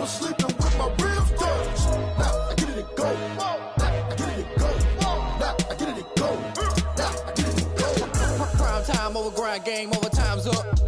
remember sleeping with my ribs touched. Now I get it and go. Now I get it and go. Now I get it and go. Now I get it and go. Prime time over grind game, over time's up.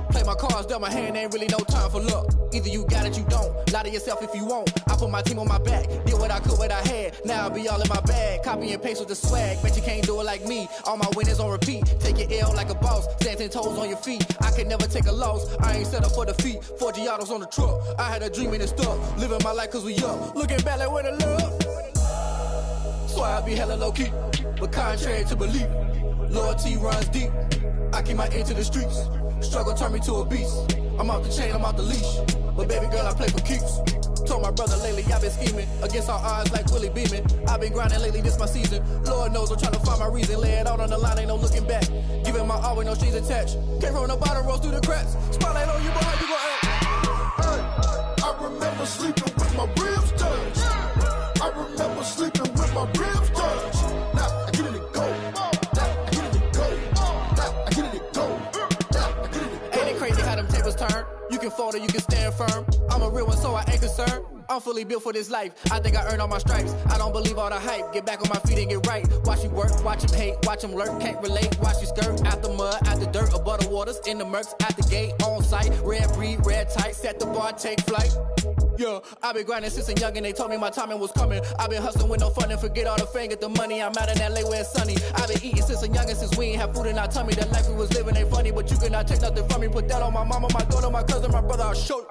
Play my cards, dealt my hand, ain't really no time for luck. Either you got it, you don't. Lie to yourself if you won't. I put my team on my back, did what I could, what I had. Now I'll be all in my bag, copy and paste with the swag. Bet you can't do it like me. All my winners on repeat. Take your L like a boss, stand 10 toes on your feet. I can never take a loss. I ain't set up for defeat. 4 Giottos on the truck. I had a dream and it stuck. Living my life cause we up. Looking back like where the love. So I be hella low key, but contrary to belief, loyalty runs deep. I keep my ear to the streets. Struggle turned me to a beast. I'm off the chain, I'm off the leash. But baby girl, I play for keeps. Told my brother lately, I've been scheming against all odds like Willie Beeman. I've been grinding lately, this my season. Lord knows I'm trying to find my reason. Lay it out on the line, ain't no looking back. Giving my all with no strings attached. Came from the bottom, rose through the cracks. Spotlight on you, boy, how you gon' act? Hey, I remember sleeping with my ribs touched. I remember sleeping with my ribs touched. Now I get it and go. Now I get it and go. Now I get it and go. Now I get it and go. Ain't it crazy how them tables turn? You can fold or you can stand firm. I'm a real one, so I ain't concerned. I'm fully built for this life. I think I earned all my stripes. I don't believe all the hype. Get back on my feet and get right. Watch you work, watch him hate, watch him lurk. Can't relate, watch you skirt. Out the mud, out the dirt, above the waters, in the murks, at the gate, on site. Red breed, red tight, set the bar, take flight. Yeah, I been grinding since a youngin', they told me my timing was coming. I been hustling with no fun and forget all the fame, get the money. I'm out in LA where it's sunny. I been eating since a youngin', since we ain't have food in our tummy. The life we was living ain't funny, but you cannot take nothing from me. Put that on my mama, my daughter, my cousin, my brother, I'll show you.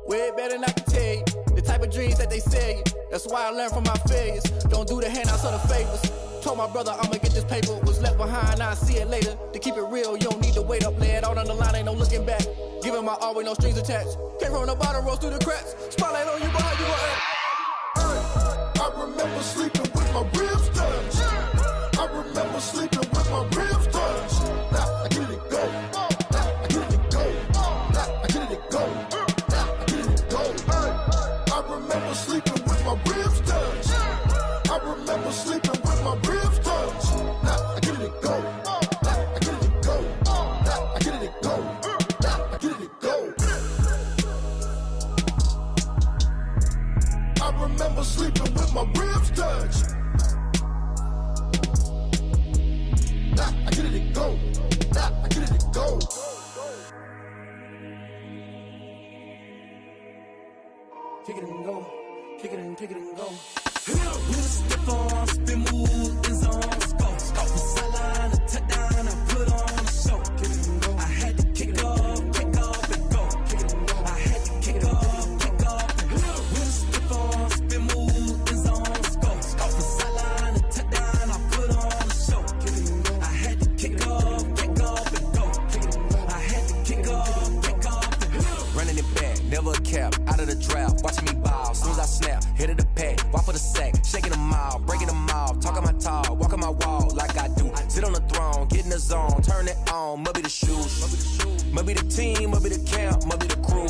Way better than I can tell you. The type of dreams that they sell you. That's why I learned from my failures. Don't do the handouts or the favors. Told my brother I'ma get this paper. Was left behind, I'll see it later. To keep it real, you don't need to wait up. Lay it out on the line, ain't no looking back. Giving my all with no strings attached. Came from the bottom, rose through the cracks. Spotlight on you, boy, how you gon' act? Hey, I remember sleeping with my ribs touched. I remember sleeping with my ribs touched. Now I get it and go. Now I get it and go. Now I get it and go. Now I get it and go. Hey, I remember sleeping with my ribs touched. I remember sleeping with my ribs touched. Now I get it and go. Now I get it and go. Now I get it and go. Now I get it and go. I remember sleeping with my ribs touched. Now I get it and go. Now I get it and go. Kick it and go. Kick it and go. With a stiff arm, spin move, in zone, scope. From sideline to touchdown, I put on a show. I had to kick off and go. I had to kick off and go. With a stiff arm, spin move, in zone, scope. From sideline to touchdown, I put on a show. I had to kick off and go. I had to kick off and go. Running it back, never a cap, out of the draft, watching me bow. Soon as I snap, hit of the pack, walk for the sack, shaking them out, breaking them off, talking my talk, walking my wall like I do. Sit on the throne, get in the zone, turn it on, must be the shoes, must be the team, must be the camp, must be the crew.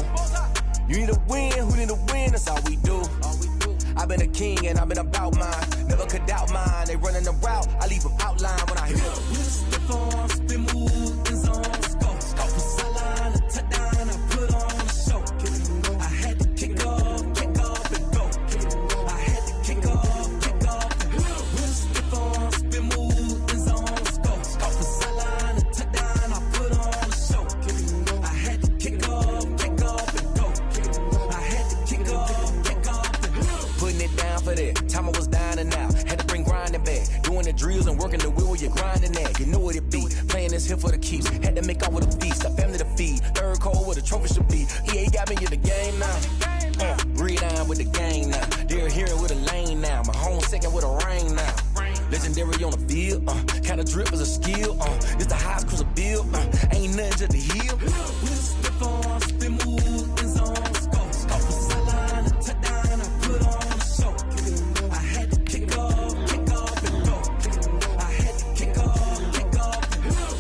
You need to win, who need to win, that's all we do. I've been a king and I've been about mine, never could doubt mine. They running the route, I leave them outline when I hit them. With a stiff arm, spin move, in zone, scope. From sideline to touchdown, I put on a show. I had to kick off and go. I had to kick off and go. With a stiff arm, spin move, in zone, scope. From sideline to touchdown, I put on a show. I had to kick off and go. I had to kick off and go. Putting it down for that, time I was down and out. Had to bring grinding back, doing the drills and working the wheel where you're grinding at. You know what it be, playing this here for the keeps. Had to make off with a feast, a family to feed. Third cold where the trophy should be. EA got me in the game now. Breathe down with the gang now. They're here with a lane now. My home second with a rain now. Legendary on the field, kinda drip as a skill. This the highest cruiser bill, ain't nothing to the hill. With a stiff arm, spin move, in zone, scope. From sideline to touchdown, I put on a show. I had to kick off and go. I had to kick off and go.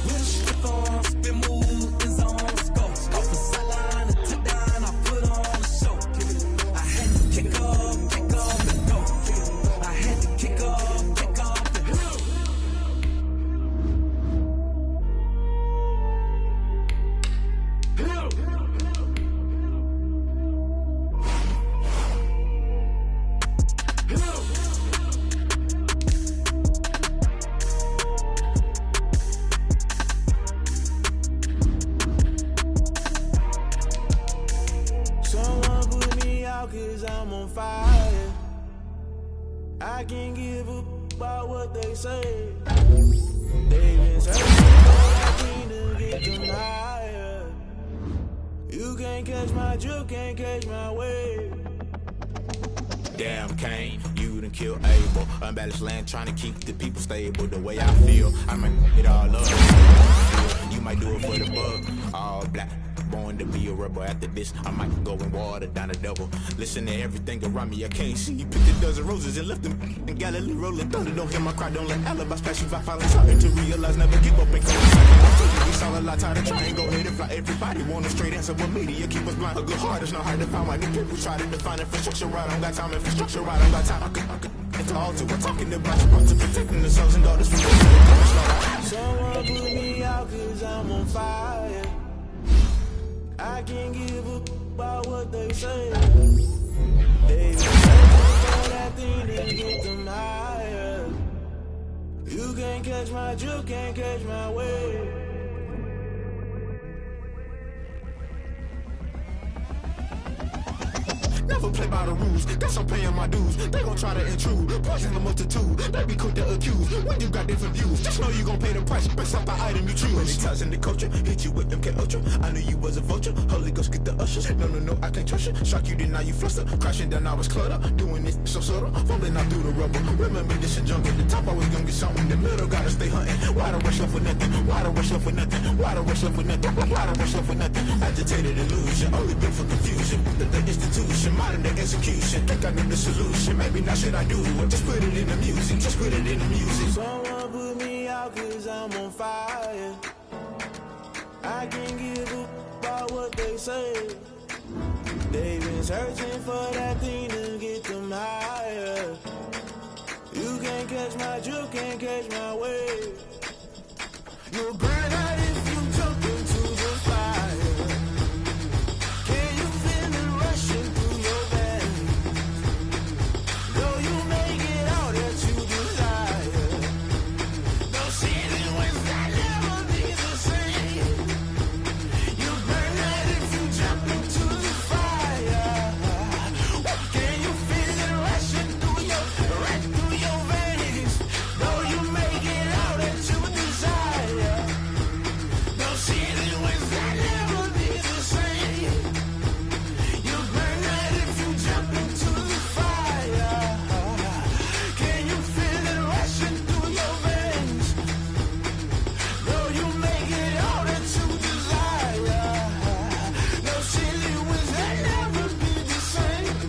With a stiff arm, spin move, in zone, scope. From sideline to touchdown, I put on a show. I had to kick off and go. I had to kick off and go. I can't give up about what they say. They've been searching for that thing to get them higher. You can't catch my drift, can't catch my wave. Damn, Kane, you done killed Abel. Unbalanced land, trying to keep the people stable. The way I feel, I might it all up. You might do it for the bug. All black, born to be a rebel. After this, I might go and water down the devil. Listen to everything around me, I can't see. Picked a dozen roses and left them in Galilee rolling thunder. Don't hear my cry, don't let alibis pass you by. Falling sorry to realize, never give up and come second. We saw a lot, tired of trying, go ahead and fly. Everybody want a straight answer, but media keep us blind. A good heart is not hard to find. Why new people try to define infrastructure right? I don't got time, infrastructure right, I don't got time. I could it's all to we're talking about you, about to protecting the sons and daughters from the someone put me out cause I'm on fire. I can't give up about what they say. They've been searching for that thing to get them higher. You can't catch my drift, can't catch my wave. Never play by the rules, guess I'm paying my dues. They gon' try to intrude, poison the multitude. They be quick to accuse, when you got different views. Just know you gon' pay the price, based off the item you choose. Many times in the culture, hit you with MK Ultra. I knew you was a vulture, Holy Ghost get the ushers. No, I can't trust you. Shock you, then now you fluster. Crashing down, I was cluttered. Doing this so subtle, falling out through the rubble. Remember this and jump at the top, I was gonna get something. The middle, gotta stay hunting. Why the rush left for nothing? Why the rush left for nothing? Why the rush left for nothing? Why the rush left for nothing? Agitated illusion, only built for confusion. The institution, modern day execution. Think I know the solution. Maybe now should I do it? Just put it in the music. Just put it in the music. Someone put me out cause I'm on fire. I can't give up about what they say. They've been searching for that thing to get them higher. You can't catch my drift, can't catch my wave. You'll burn out if you jump into the fire. Can you feel it rushing through your veins? Though you make it all that you desire. No ceiling wins that never be the same. You burn out if you jump into the fire. Can you feel it rushing through your veins? Though you make it all that you desire. No ceiling wins that never be the same. You burn out if you jump into the fire. Can you feel it rushing through your veins? Though you make it all that you desire. No ceiling wins that never be the same.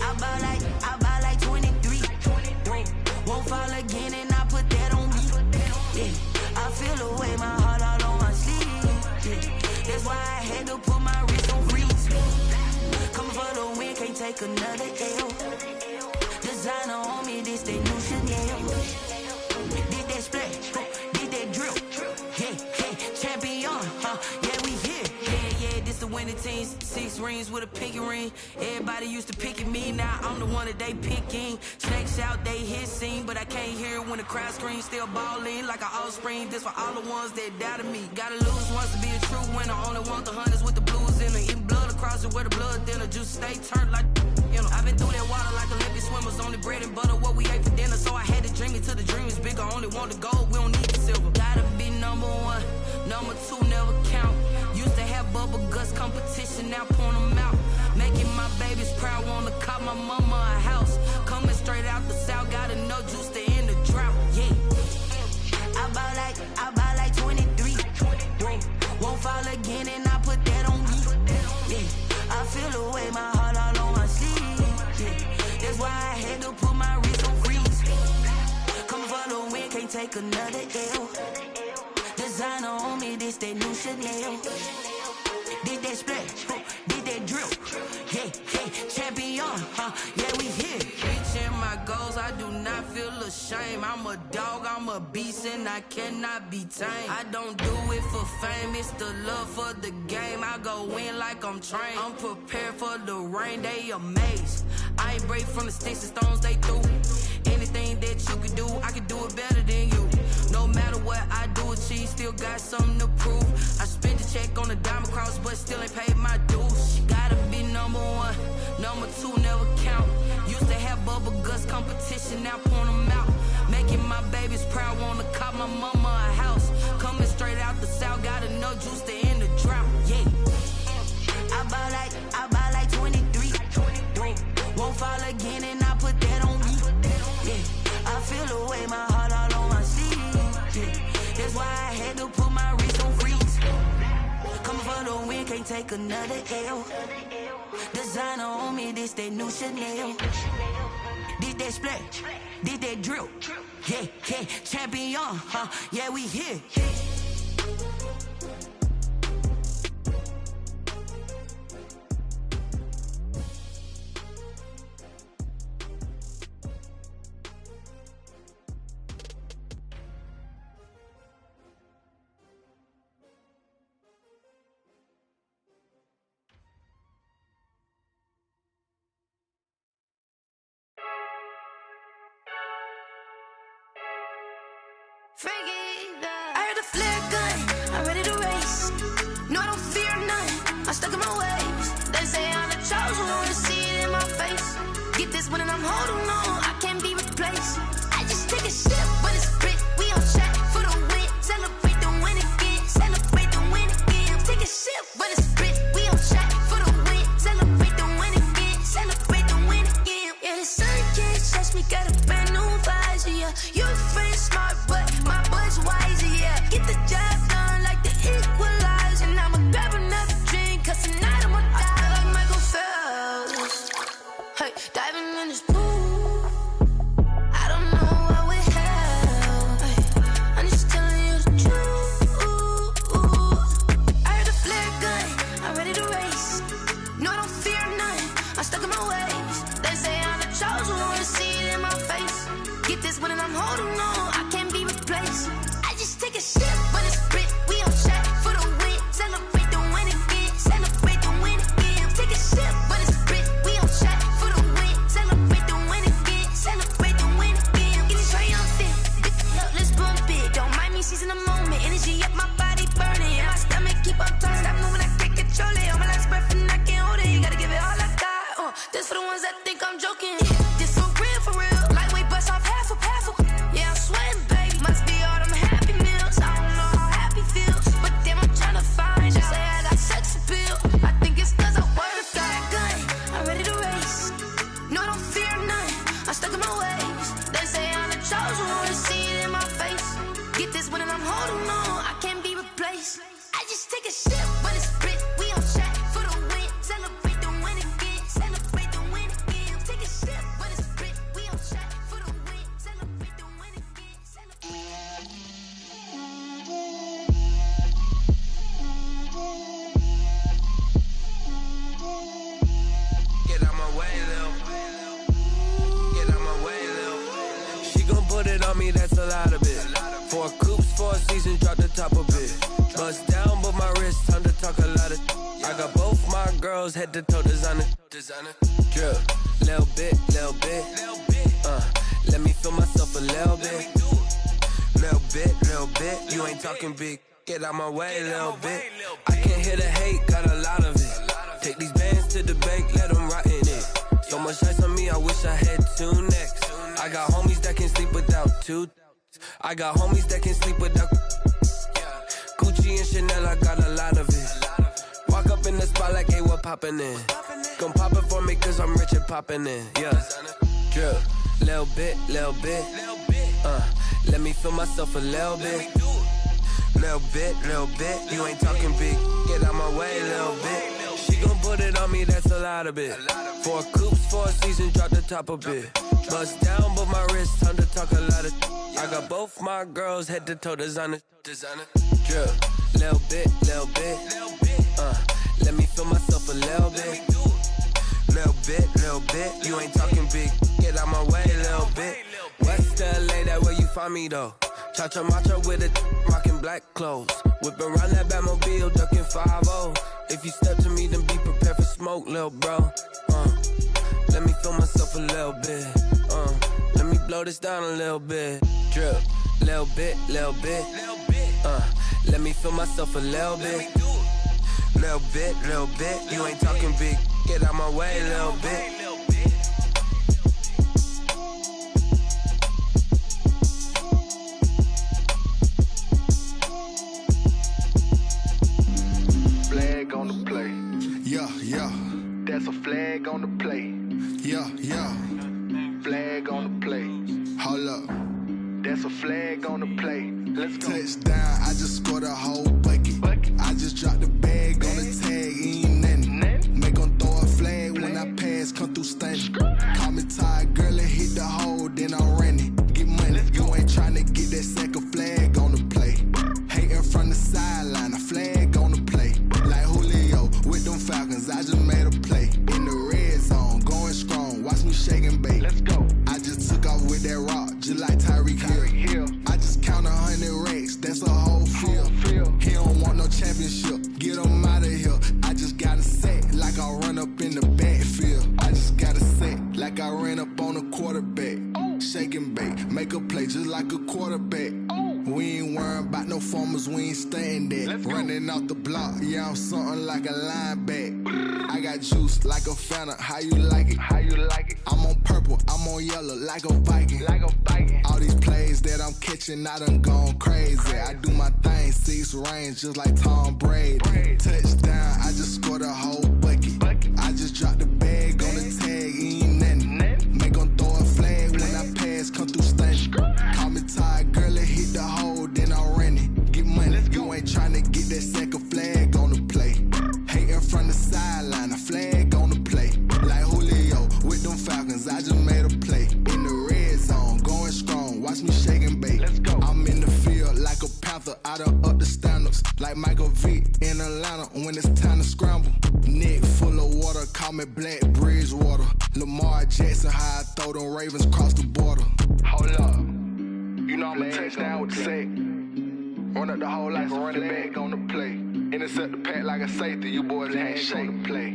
I buy like 23. Won't fall again and I put that on me. Yeah, I feel the way my heart all on my sleeve. Yeah, that's why I had to put my wrist on freeze. Coming for the win, can't take another L. Designer on me, this that new Chanel. Did that splash, did that drip. Yeah, champion, yeah, we here. Yeah, this the winning team. 6 rings with a pinky ring. Everybody used to pick at me, now I'm the one that they picking. Snakes out, they hit scene, but I can't hear it when the crowd screams. Still balling like an offspring. This for all the ones that doubted me. Gotta lose once to be a true winner. Only want the hunters with the blues in it. Eating blood across it where the blood dinner. Juice stay turned like, you know. I've been through that water like Olympic swimmers. Only bread and butter, what we ate for dinner. So I had to dream it till the dream is bigger. Only want the gold, we don't need the silver. Gotta be number 1, number 2 never count. Used to have bubble guts competition, now point them out. Making my babies proud, wanna cop my mama a house. Coming straight out the south, gotta know juice to end the drought. Yeah, I buy like 23. Won't fall again and I put that on me. Yeah, I feel the way my heart all on my sleeve. Yeah, that's why I had to put my wrist on freeze. Coming for the win, can't take another L. Designer on me, this that new Chanel. Did that splash, did that drill. Yeah, yeah, champion, yeah, we here. Reaching my goals, I do not feel ashamed. I'm a dog, I'm a beast, and I cannot be tamed. I don't do it for fame, it's the love for the game. I go in like I'm trained. I'm prepared for the rain, they amazed. I ain't brave from the sticks and stones they threw. Anything that you can do, I can do it better than you. No matter what I do, achieve, still got something to prove. I spent the check on the diamond cross, but still ain't paid my dues. Gotta be number one, number two never count. Used to have bubble guts competition, now point them out. Making my babies proud, wanna cop my mama a house. Coming straight out the south, got enough juice to end the drought. Yeah, I buy like 23. Won't fall again, and I put that on me. Yeah, I feel the way, my heart all on my sleeve. Yeah, that's why I had to put my wrist on freeze. Coming for the win, can't take another L. Designer on me, this that new Chanel. Did that splash, did that drill. Yeah, yeah, champion, yeah, we here. I heard a flare gun, I'm ready to race. No, I don't fear none, I'm stuck in my ways. They say I'm the chosen one, see it in my face. Get this one and I'm holding on, I can't be replaced. I just take a sip, but it's split, we on track for the win. Celebrate the win again, celebrate the win again. Take a sip, but it's split, we on track for the win. Celebrate the win again, celebrate the win again. Yeah, the sun can't touch me, got a brand new visor, yeah. You're friend smart, but my boy's wiser, yeah. Get the job done like the equalizer. And I'ma grab another drink, cause tonight I'ma die like Michael Phelps. Hey, diving in this pool, I don't know what we have. Hey, I'm just telling you the truth. I heard a flare gun, I'm ready to race. No, I don't fear none, I'm stuck in my ways. They say I'm the chosen one, see it in my face. Get this one and I'm holding on, I can't be replaced. I just take a sip, but it's split, we on track for the win. Celebrate the win again, celebrate the win again. Take a sip, but it's split, we on track for the win. Celebrate the win again, celebrate the win again. Get it triumphant, up, let's bump it. Don't mind me seizing the moment, energy up, my body burning. And my stomach keep on turning, stop moving, I can't control it. On my last breath and I can't hold it, you gotta give it all I got. This for the ones that think I'm joking. This for real, lightweight bust off half a. Yeah, I'm sweating, babe, must be all them happy meals. I don't know how happy feels, but damn, I'm tryna find you. Say I got sex appeal, I think it's cause I wear the fire gun. I'm ready to race, no, I don't fear none, I'm stuck in my ways. They say I'm the chosen one, see it in my face. Get this one and I'm holding on, I can't be replaced. I just take a sip, but it's split, we on track for the win. Celebrate the win again, celebrate the win again. Take a sip, but it's split, we on track for the win. Celebrate the win again, celebrate. Get out my way, Lil. Get out my way, Lil. She gon' put it on me, that's a lot of it. 4 coops, 4 seasons, drop the top a bit. Bust down, but my wrist, time to talk a lot of. I got both my girls, head to toe designer. Drip, little bit. Let me feel myself a little bit. Little bit. You ain't talking big. Get out my way, little bit. I can't hear the hate, got a lot of it. Take these bands to the bank, let them rot in it. So much ice on me, I wish I had 2 necks. I got homies that can sleep without 2. I got homies that can sleep without. Gucci and Chanel, I got a lot of it. Walk up in the spot like, hey, what poppin' in? Gon' pop it for me cause I'm rich and poppin' in. Yeah, drip, little bit. Let me feel myself a little bit. Little bit. You ain't talking big. Get out my way, little bit. She gon' put it on me, that's a lot of it. 4 coops, 4 seasons, drop the top a bit. Bust down, but my wrist, time to talk a lot of. I got both my girls, head to toe designer. Drip, little bit, little bit. Let me feel myself a little bit. Little bit. You ain't talking big. Get out my way, little bit. West LA, that where you find me though. Cha-cha matcha with a rockin' black clothes. Whip around that Batmobile, ducking 5-0. If you step to me, then be prepared for smoke, little bro. Let me feel myself a little bit. Let me blow this down a little bit. Drip, little bit, little bit. Let me feel myself a little bit. Little bit. You ain't talking big. Get out my way, little bit. Flag on the play. Yeah. That's a flag on the play. Yeah. Flag on the play. Hold up. That's a flag on the play. Let's go. Touchdown, I just scored a whole bucket. I just dropped the bag on the tag, ain't nothing. Make 'em throw a flag when I pass, come through stunning. Call me tired, girl, and hit the hole, then I'm running. Get money, you ain't tryna get that second flag on the play. Hating from the sideline, a flag on the play. Like Julio with them Falcons, I just made a play. In the red zone, going strong, watch me shake and bake. Let's go. I just took off with that rock, just like Tyreek Hill. I just count 100 racks, that's a whole field. He don't want no championship, get him out of here. I just got a set, like I run up in the backfield. I just got a set, like I ran up on a quarterback. Shake and bake, make a play just like a quarterback. We ain't worrying about no formers, we ain't staying there. Running out the block, yeah, I'm something like a linebacker. I got juice like a Fanta, how you like it? I'm on purple, I'm on yellow, like a Viking. All these plays that I'm catching, I done gone crazy. I do my thing, 6 range, just like Tom Brady. Touchdown, I just scored a whole bucket. I just dropped the bag on the tag, ain't nothing. Make 'em throw a flag when I pass, come through stunning. Call me tired, girl, and hit the hole, then I'm running. Get money, you ain't tryna get that second flag on the play. Hating from the sideline, a flag on the play. Like Julio with them Falcons, I just made a play. In the red zone, going strong, watch me shake and bake. I'm in the field like a Panther, I done up the standards. Like Michael Vick in Atlanta when it's time to scramble. Neck full of water, call me Black Bridgewater. Lamar Jackson, how I throw them Ravens cross the border. Hold up. You know I'm a touchdown with the sack. Run up the hole like a running back on the play. Intercept the pack like a safety. You boys ain't shake on the play.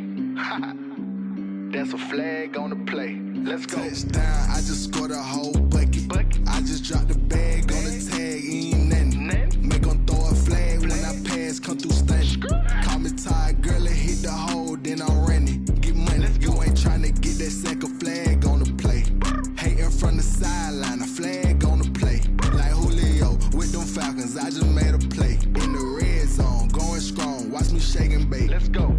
That's a flag on the play. Let's go. Touchdown, I just scored a whole bucket. I just dropped the bag on the tag, ain't nothing. Make 'em throw a flag when I pass, come through stunning. Call me tired, girl, and hit the hole, then I'm running. Get money, you ain't tryna get that second flag on the play. Hating from the sideline, a flag on the play. Like Julio with them Falcons, I just made a play. In the red zone, going strong, watch me shake and bake. Let's go.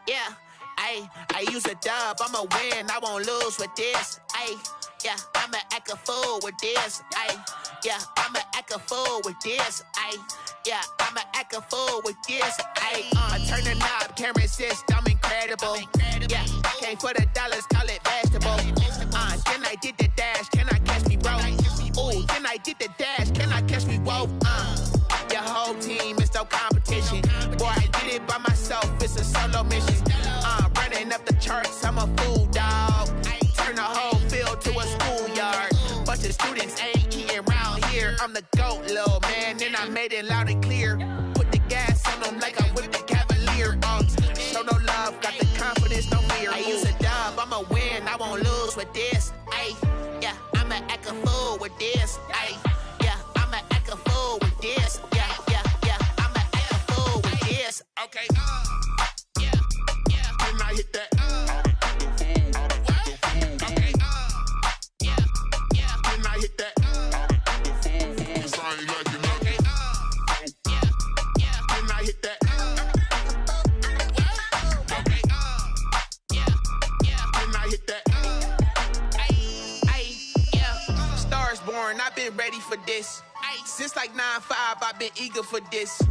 Yeah, I use a dub, I'ma win, I won't lose with this. Yeah, I'ma act a fool with this. Yeah, I'ma act a fool with this. Yeah, I'ma act a fool with this. I turn the knob, camera assist, I'm incredible. Yeah, came for the dollars, call it vegetable. Then I did the dash, can I catch me, bro? Ooh, then I did the dash, can I catch me, whoa? Your whole team is no competition. Boy, I did it by myself, it's a solo mission. Running up the charts, I'm a fool, dog. Turn the whole field to a schoolyard. Bunch of students ain't eating round here. I'm the GOAT, little man, and I made it loud and clear. Put the gas on them like I'm with the Cavalier. Show no love, got the confidence, no fear. I use a dub, I'ma win, I won't lose with this. Yeah, I'ma act a fool with this. Yeah, I'ma act a fool with this. Yeah, I'ma act a fool with this. Okay, yeah, and I hit that. Okay, yeah, and I hit that. I've been ready for this. Since like 9-5, I've been eager for this.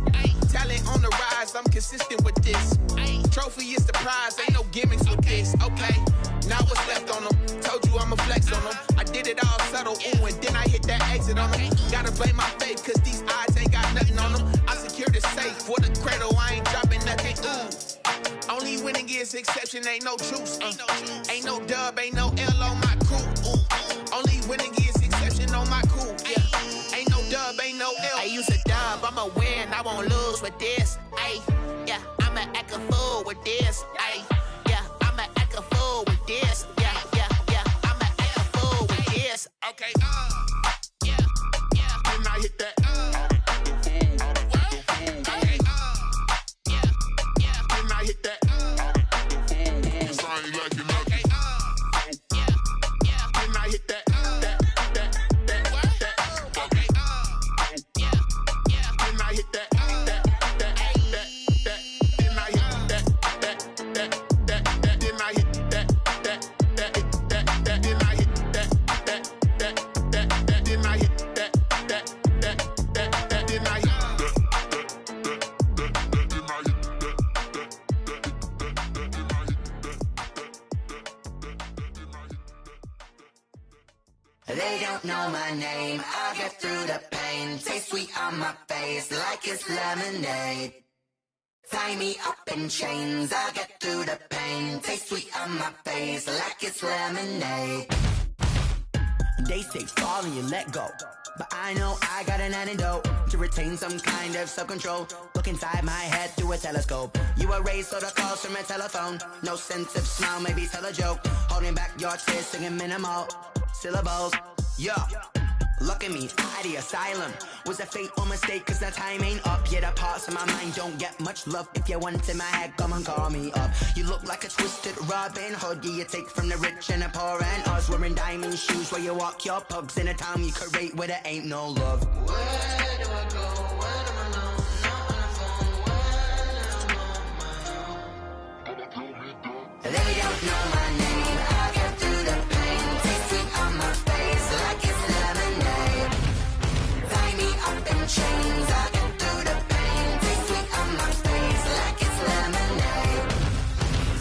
Talent on the rise, I'm consistent with this. trophy is the prize, ain't no gimmicks with this, okay? Now what's left on them? Told you I'ma flex on them. I did it all subtle, ooh, and then I hit that exit on them. Gotta blame my faith, cause these eyes ain't got nothing on them. I secured the safe for the cradle, I ain't dropping nothing, ooh. Only winning is exception, ain't no truce. Ain't no dub, ain't no L on my crew. Ooh. Only winning is exception on my crew. Yeah. Ain't no dub, ain't no L. I use a dub, I'ma win, I won't lose with this. Ay, yeah, I'ma act a fool with this. Ay, yeah, I'ma act a fool with this. Yeah, yeah, yeah, I'ma act a fool with this. Okay, yeah, yeah. Then I hit that. Hit that. Cause I ain't liking nothing. Yeah, yeah. Then I hit that. Okay. Yeah, yeah. Then I hit that. Then I hit that. Then I hit that. Then I hit that. Then I hit They don't know my name, I'll get through the pain. Taste sweet on my face like it's lemonade. Tie me up in chains, I'll get through the pain. Taste sweet on my face like it's lemonade. They say fall and you let go, but I know I got an antidote to retain some kind of self-control. Look inside my head through a telescope. You erase all the calls from a telephone. No sense of smile, maybe tell a joke. Holding back your tears, singing minimal syllables. Yeah, look at me, out the asylum. Was a fate or mistake, cause the time ain't up. Yet the parts of my mind don't get much love. If you want in my head, come and call me up. You look like a twisted Robin Hood. Yeah, you take from the rich and the poor and us. Wearing diamond shoes where you walk your pugs in a town you create where there ain't no love. Where do I go? When am I alone? Not on the phone. When am I on my own? They don't know my name. I get through the pain. Taste sweet on my face like it's lemonade. Tie me up in chains. I get through the pain. Taste sweet on my face like it's lemonade.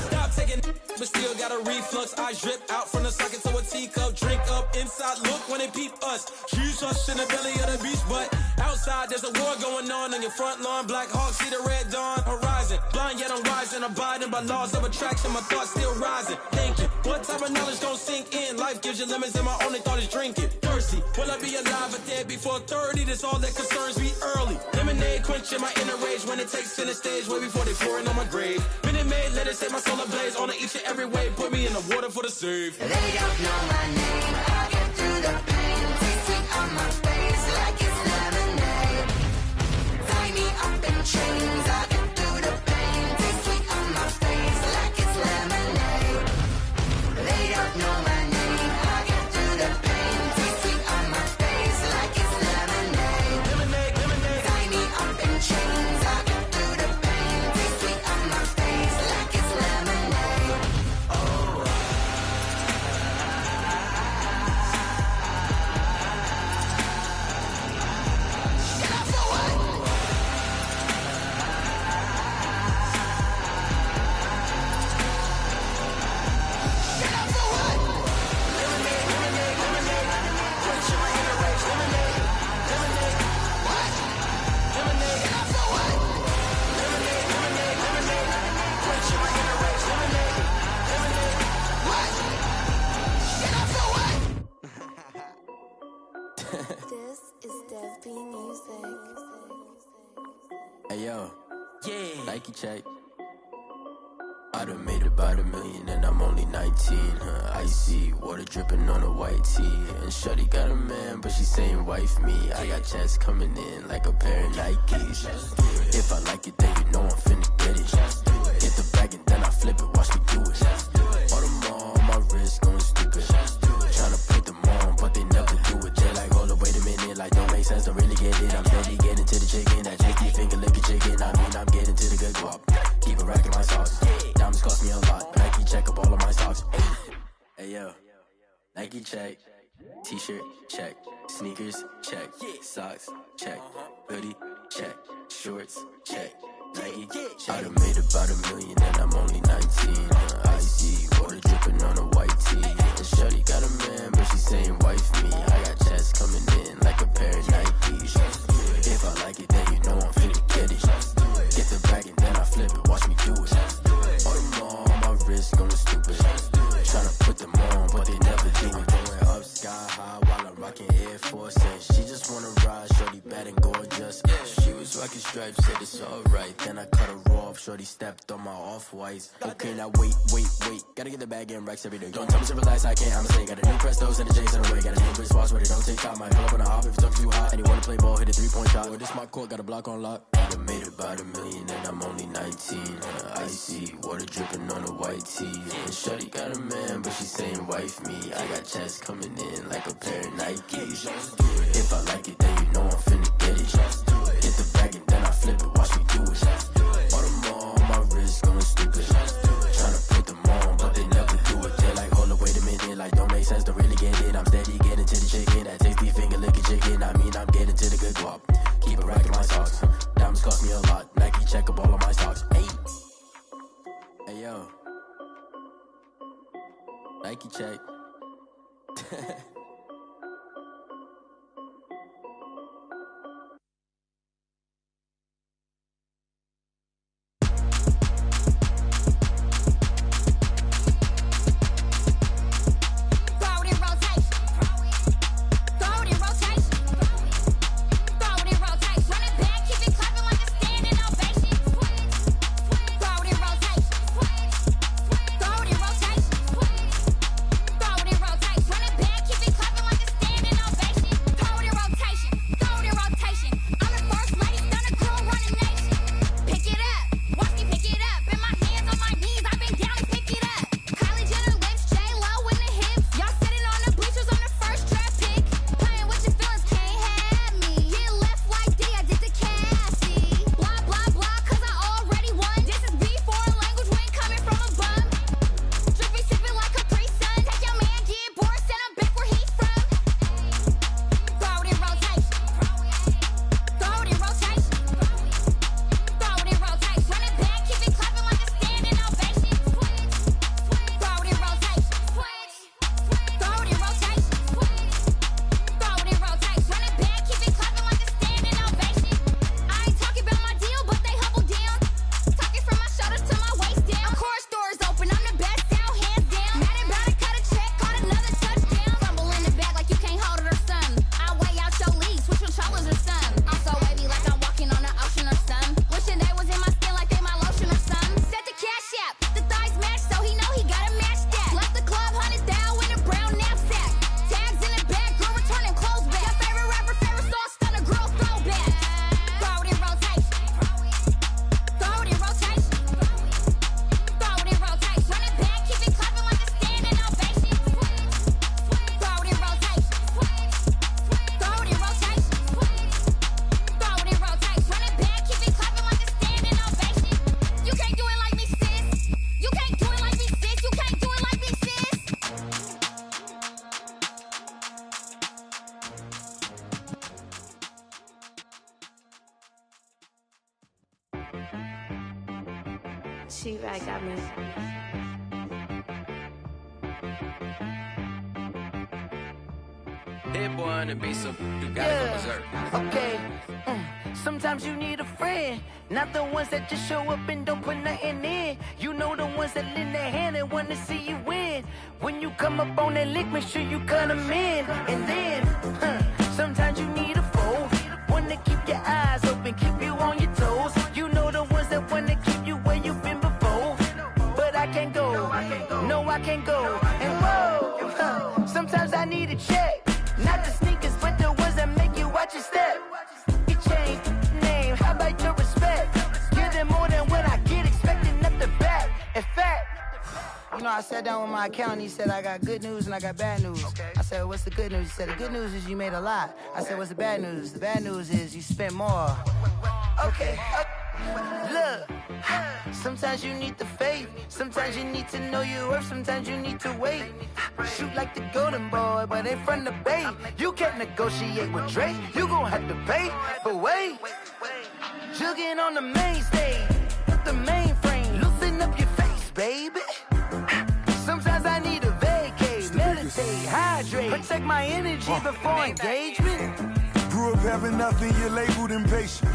Stop taking, but still got a reflux. I drip out from the socket to a teacup. Drink up inside, look when they peep us. Choose us in the belly of the beast, but outside there's a war going on your front lawn. Black Hawk, see the red dawn horizon. Blind yet I'm rising, abiding by laws of attraction. My thoughts still rising, thinking what type of knowledge don't sink in. Life gives you limits and my only thought is drinking. Thirsty, will I be alive or dead before 30? That's all that concerns me early. Lemonade quenching my inner rage when it takes center stage way before they pouring on my grave. Minute Maid, let it set my soul ablaze on each and every way. Put me in the water for the save. They don't know my name. I get through the pain. Taste sweet on my face like it's lemonade. Tie me up in chains. I get through the pain. Taste sweet on my face like it's lemonade. They don't know my name. I get through the pain. Taste sweet on my face like it's lemonade. Lemonade, lemonade. Tie me up in chains. I get through the pain. Taste sweet on my face like it's lemonade. Oh. This is Dev B Music. Hey yo, Yeah. Nike check. I done made about $1 million and I'm only 19. Icy water dripping on a white tee. And shorty got a man, but she saying wife me. I got checks coming in like a pair of Nikes. If I like it, then you know I'm finna get it. Get the bag and then I flip it. Watch me do it. All them on my wrist going stupid. Tryna put them on, but they never do it. They're like, hold up, wait a minute, like don't make sense, don't really get it. I'm steady getting to the chicken, that tricky finger licking chicken. I mean, I'm getting to the good guap. Keep a rack in my sauce. Diamonds cost me a lot. Nike check up all of my socks. Hey yo, Nike check. T-shirt check. Sneakers check. Socks check. Hoodie check. Shorts check. Nike. I done made about $1 million and I'm only 19. Icy water dripping on a white tee. And shorty got a man, but she saying wife me. I got checks coming in like a pair of Nikes. If I like it, then you know I'm finna get it. Get the bag and then I flip it, watch me do it. All them on my wrist going stupid. Tryna put them on, but they never do it. Going up sky high while I'm rocking Air Force. And she just wanna ride, shorty bad and gorgeous. She was rocking stripes, said it's alright. Then I cut her off, shorty stepped on my off-whites. Okay, now wait. Gotta get the bag and racks every day. Don't tell me to relax, I can't, I'ma say. Got a new Prestos and a J's in the way. Got a new British watch, but it don't take time. Might pull up on a hop if it's up too hot. And you wanna play ball, hit a 3-point shot. Or this my court, got a block on lock. I made about $1 million and I'm only 19. Icy water dripping on a white tee. And shorty got a man, but she saying wife me. I got checks coming in like a pair of Nikes. If I like it, then you know I'm finna get it. Get the bag and then I flip it, watch me do it. All them on my wrist going stupid. Tryna put them on, but they never do it. They're like, hold up, wait a minute, like don't make sense, don't really get it. I'm steady getting to the chicken, that tasty finger licking chicken. I mean, I'm getting to the good guap. Keep a rack in my socks. Diamonds cost me a lot. Nike check up all of my stocks. Hey yo. Nike check. She-Rag got me. Hit boy on the beat, so you gotta go berserk. Okay. Sometimes you need a friend, not the ones that just show up and don't put nothing in. You know the ones that lend their hand and wanna see you win. When you come up on that lick, make sure you cut them in. And then, sometimes you need a foe, one to keep your eyes open, keep you on your toes. You know the ones that wanna keep you where you've been before. But I can't go, no I can't go. And whoa, sometimes I need a check, not the sneakers, but the ones that make you watch your step. You change name, how about your respect? Give them more than what I get, expecting up the back. In fact, you know, I sat down with my accountant, he said, I got good news and I got bad news. I said, what's the good news? He said, the good news is you made a lot. I said, what's the bad news? The bad news is you spent more. Okay. Look, sometimes you need the faith, sometimes you need to know your worth, sometimes you need to wait. Shoot like the golden boy, but ain't from the bay. You can't negotiate with Drake, you gon' have to pay. But wait, jugging on the main stage, the mainframe. energy before engagement. Grew up having nothing, you're labeled impatient.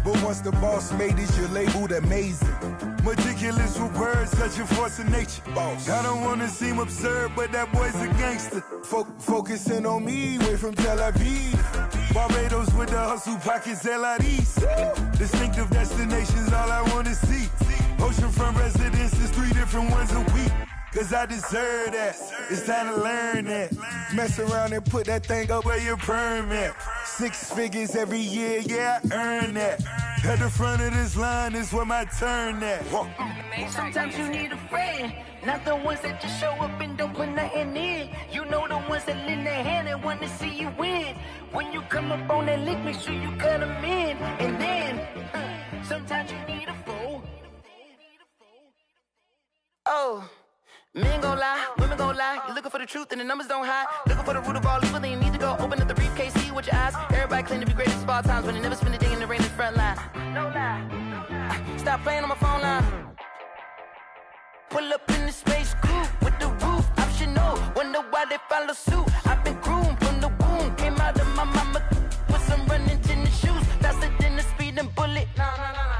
But once the boss made it, you're labeled amazing. Meticulous with words, such a force of nature. I don't wanna seem absurd, but that boy's a gangster. Focusing on me, way from Tel Aviv. Barbados with the hustle pockets, LIDs. Distinctive destinations, all I wanna see. Oceanfront residences, 3 different ones a week. Cause I deserve that, it's time to learn that. Mess around and put that thing up where your permit. 6 figures every year, yeah, I earn that. At the front of this line is where my turn at. Sometimes you need a friend, not the ones that just show up and don't put nothing in. You know the ones that lend their hand and want to see you win. When you come up on that lick, make sure you cut them in. And then, sometimes you need a fool. Oh. Men gon' lie, women gon' lie. You're looking for the truth and the numbers don't hide. Looking for the root of all evil, then you need to go open up the briefcase, see with your eyes. Everybody claim to be great at small times, but they never spend a day in the rain in the front line. No lie. Stop playing on my phone line. Pull up in the space coupe with the roof optional. Wonder why they follow suit. I've been groomed from the womb. Came out of my mama with some running tennis shoes. Faster than the speeding bullet. No,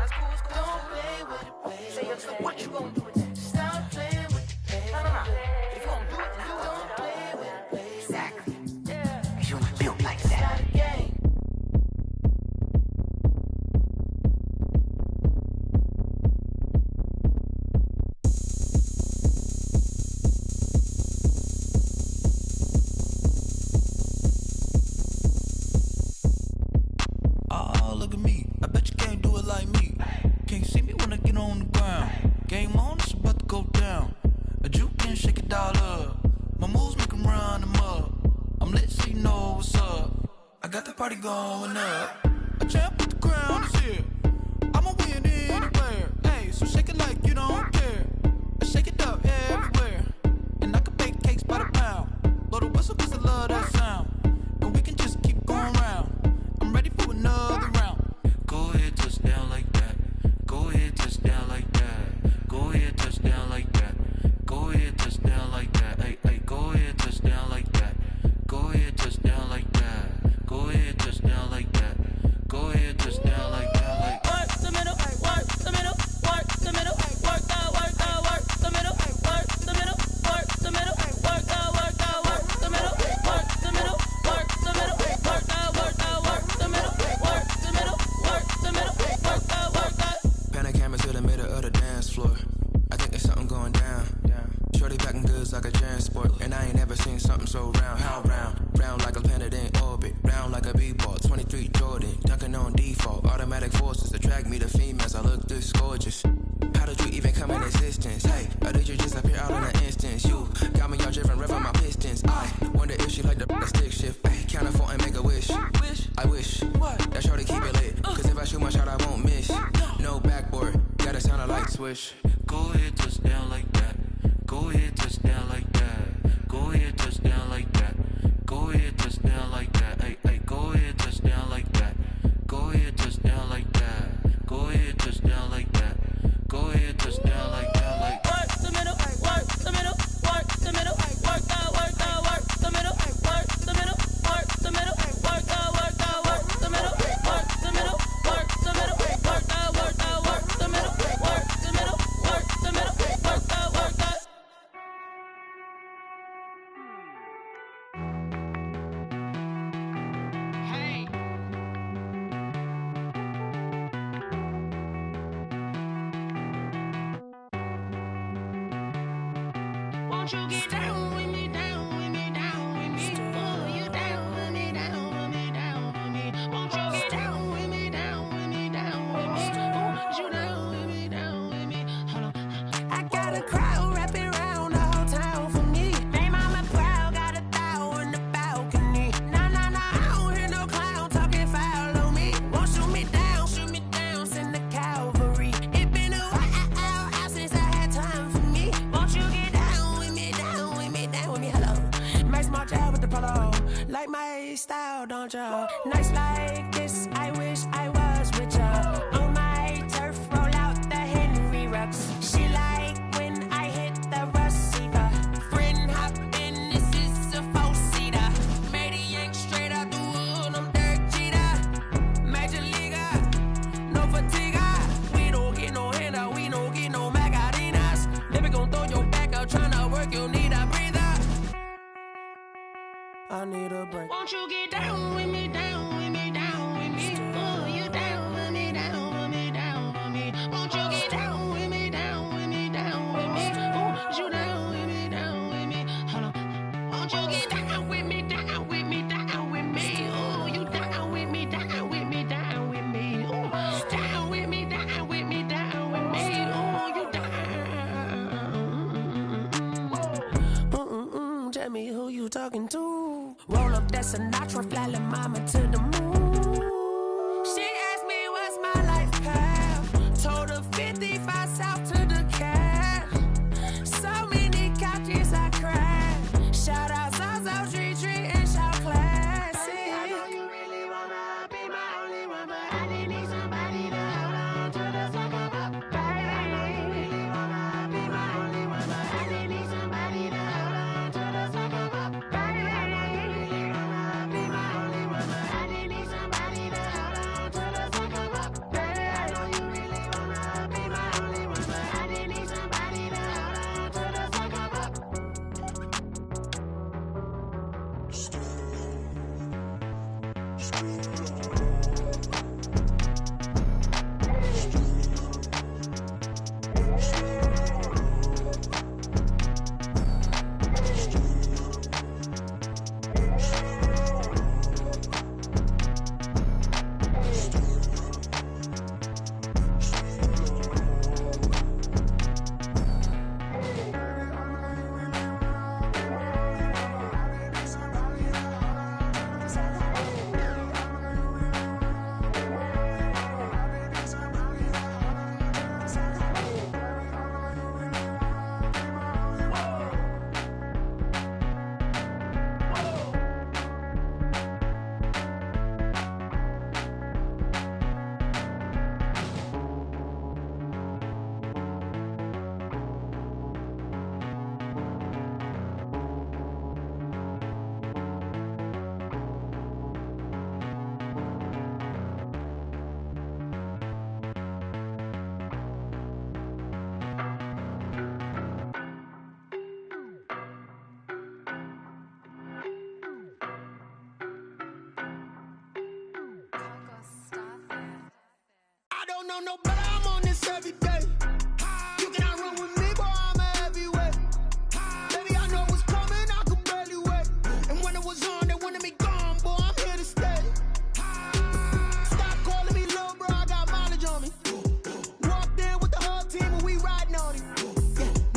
it's cool, it's cool. Don't play with it, play. Say so what you gon' do with it? Stop playing with it. If you gon' do it, then don't play with it, play. Exactly. Yeah. Cause you ain't built like that. Oh, look at me. I bet you can't do it like me. Can't see me when I get on the ground. Game on, it's about to go down. A juke can shake it all up. My moves make them run them up. I'm lit so you know what's up. I got the party going up. A champ with the crown is here. I'ma win anywhere. Hey, so shake it like you don't care. I shake it up everywhere. And I can bake cakes by the pound. Blow the whistle cause I love that sound. And we can just keep going round. I'm ready for another round. Go ahead, touch down like that. Go ahead, touch down like that. Go ahead, touch down like that. Go ahead, touch down like that. Hey, go ahead, touch down like that. Go ahead, touch down like that. Go ahead, touch down like that. Go ahead, touch down like that. Like work the middle, work the middle, work the middle, work the middle, work the middle, work the middle, work the middle, work the middle, work the middle, work the middle, work the middle, work the middle, work the middle, work the. Pan a camera to the middle of the dance floor. I think there's something going down. Shorty packing goods like a transport, and I ain't never seen something so round. How round? Round like a planet in orbit, round like a b-ball. 23 Jordan, dunking on default. Automatic forces attract me to females. I look this gorgeous. How did you even come in existence? Hey, or did you just appear out in an instance? You got me all driven, revving my pistons. I wonder if she like the stick shift. Hey, count it 4 and make a wish. I wish that shorty keep it lit. Cause if I shoot my shot, I won't miss. No backboard, gotta sound a light switch. Go ahead, touch down like that. Go ahead, touch down like that. Go ahead, touch down like that. Go ahead, touch down like that. Hey, go ahead, touch down like that. Go ahead, touch down like that. Go ahead, touch down like that. Go ahead, touch down like that. Like work the middle, work the middle, work the middle, work the middle, work the middle, work the middle, work the middle, work the middle, work the middle, work the middle, work the middle, work the middle, work the middle, work the middle, work the middle, work the. Won't you get down with me, down with me, down with me? Oh, you down with me, down with me, down with me. Won't you get down with me, down with me, down with me? Oh, you down with me, down with me? Hold on. I got a crowd wrapping around the whole town for me. They mama proud, got a thou on the balcony. Nah, I don't hear no clown talking foul on me. Won't shoot me down, send the cavalry. It been a while since I had time for me. Won't you get down with me, down with me, down with me? Hello. Max March out with the polo. Like my style, don't you? Nights like this, I wish I was with ya. On my turf, roll out the Henry Rux. She like when I hit the receiver. Friend hop in, this is a 4-seater. Won't you get down with me, down with me, down with me? Oh, you down with me, down with me, down with me. Won't you get down with me, down with me, down with me? Oh, you down with me, down with me. Hold on. Won't you get down with me, down with me, down with me? Oh, you down with me, down with me, down with me. Oh, down with me, down with me, down with me. Oh, you down. Tell me who you talking to. Roll up that Sinatra, fly la mama to the moon. She asked me what's my life path. Told her 55 south to the cab. So many couches I cried. Shout out Zazo, Tree Tree, and shout classic. I know you really wanna be my only one, but I didn't need somebody to hold on to the sucker up. Baby, I know you really wanna be my only one, but I didn't need somebody to hold on to the sucker up. Baby, I know you really wanna be my only one, but I didn't need somebody to hold on to the sucker up. Baby, I know you really wanna be my only one, but I didn't need somebody to hold on to the sucker up. I don't know no better, I'm on this every day. You cannot run with me, boy, I'm a heavyweight. Baby, I know what's coming, I could barely wait. And when it was on, they wanted me gone, boy, I'm here to stay. Stop calling me little bro, I got mileage on me. Walked in with the whole team and we riding on him.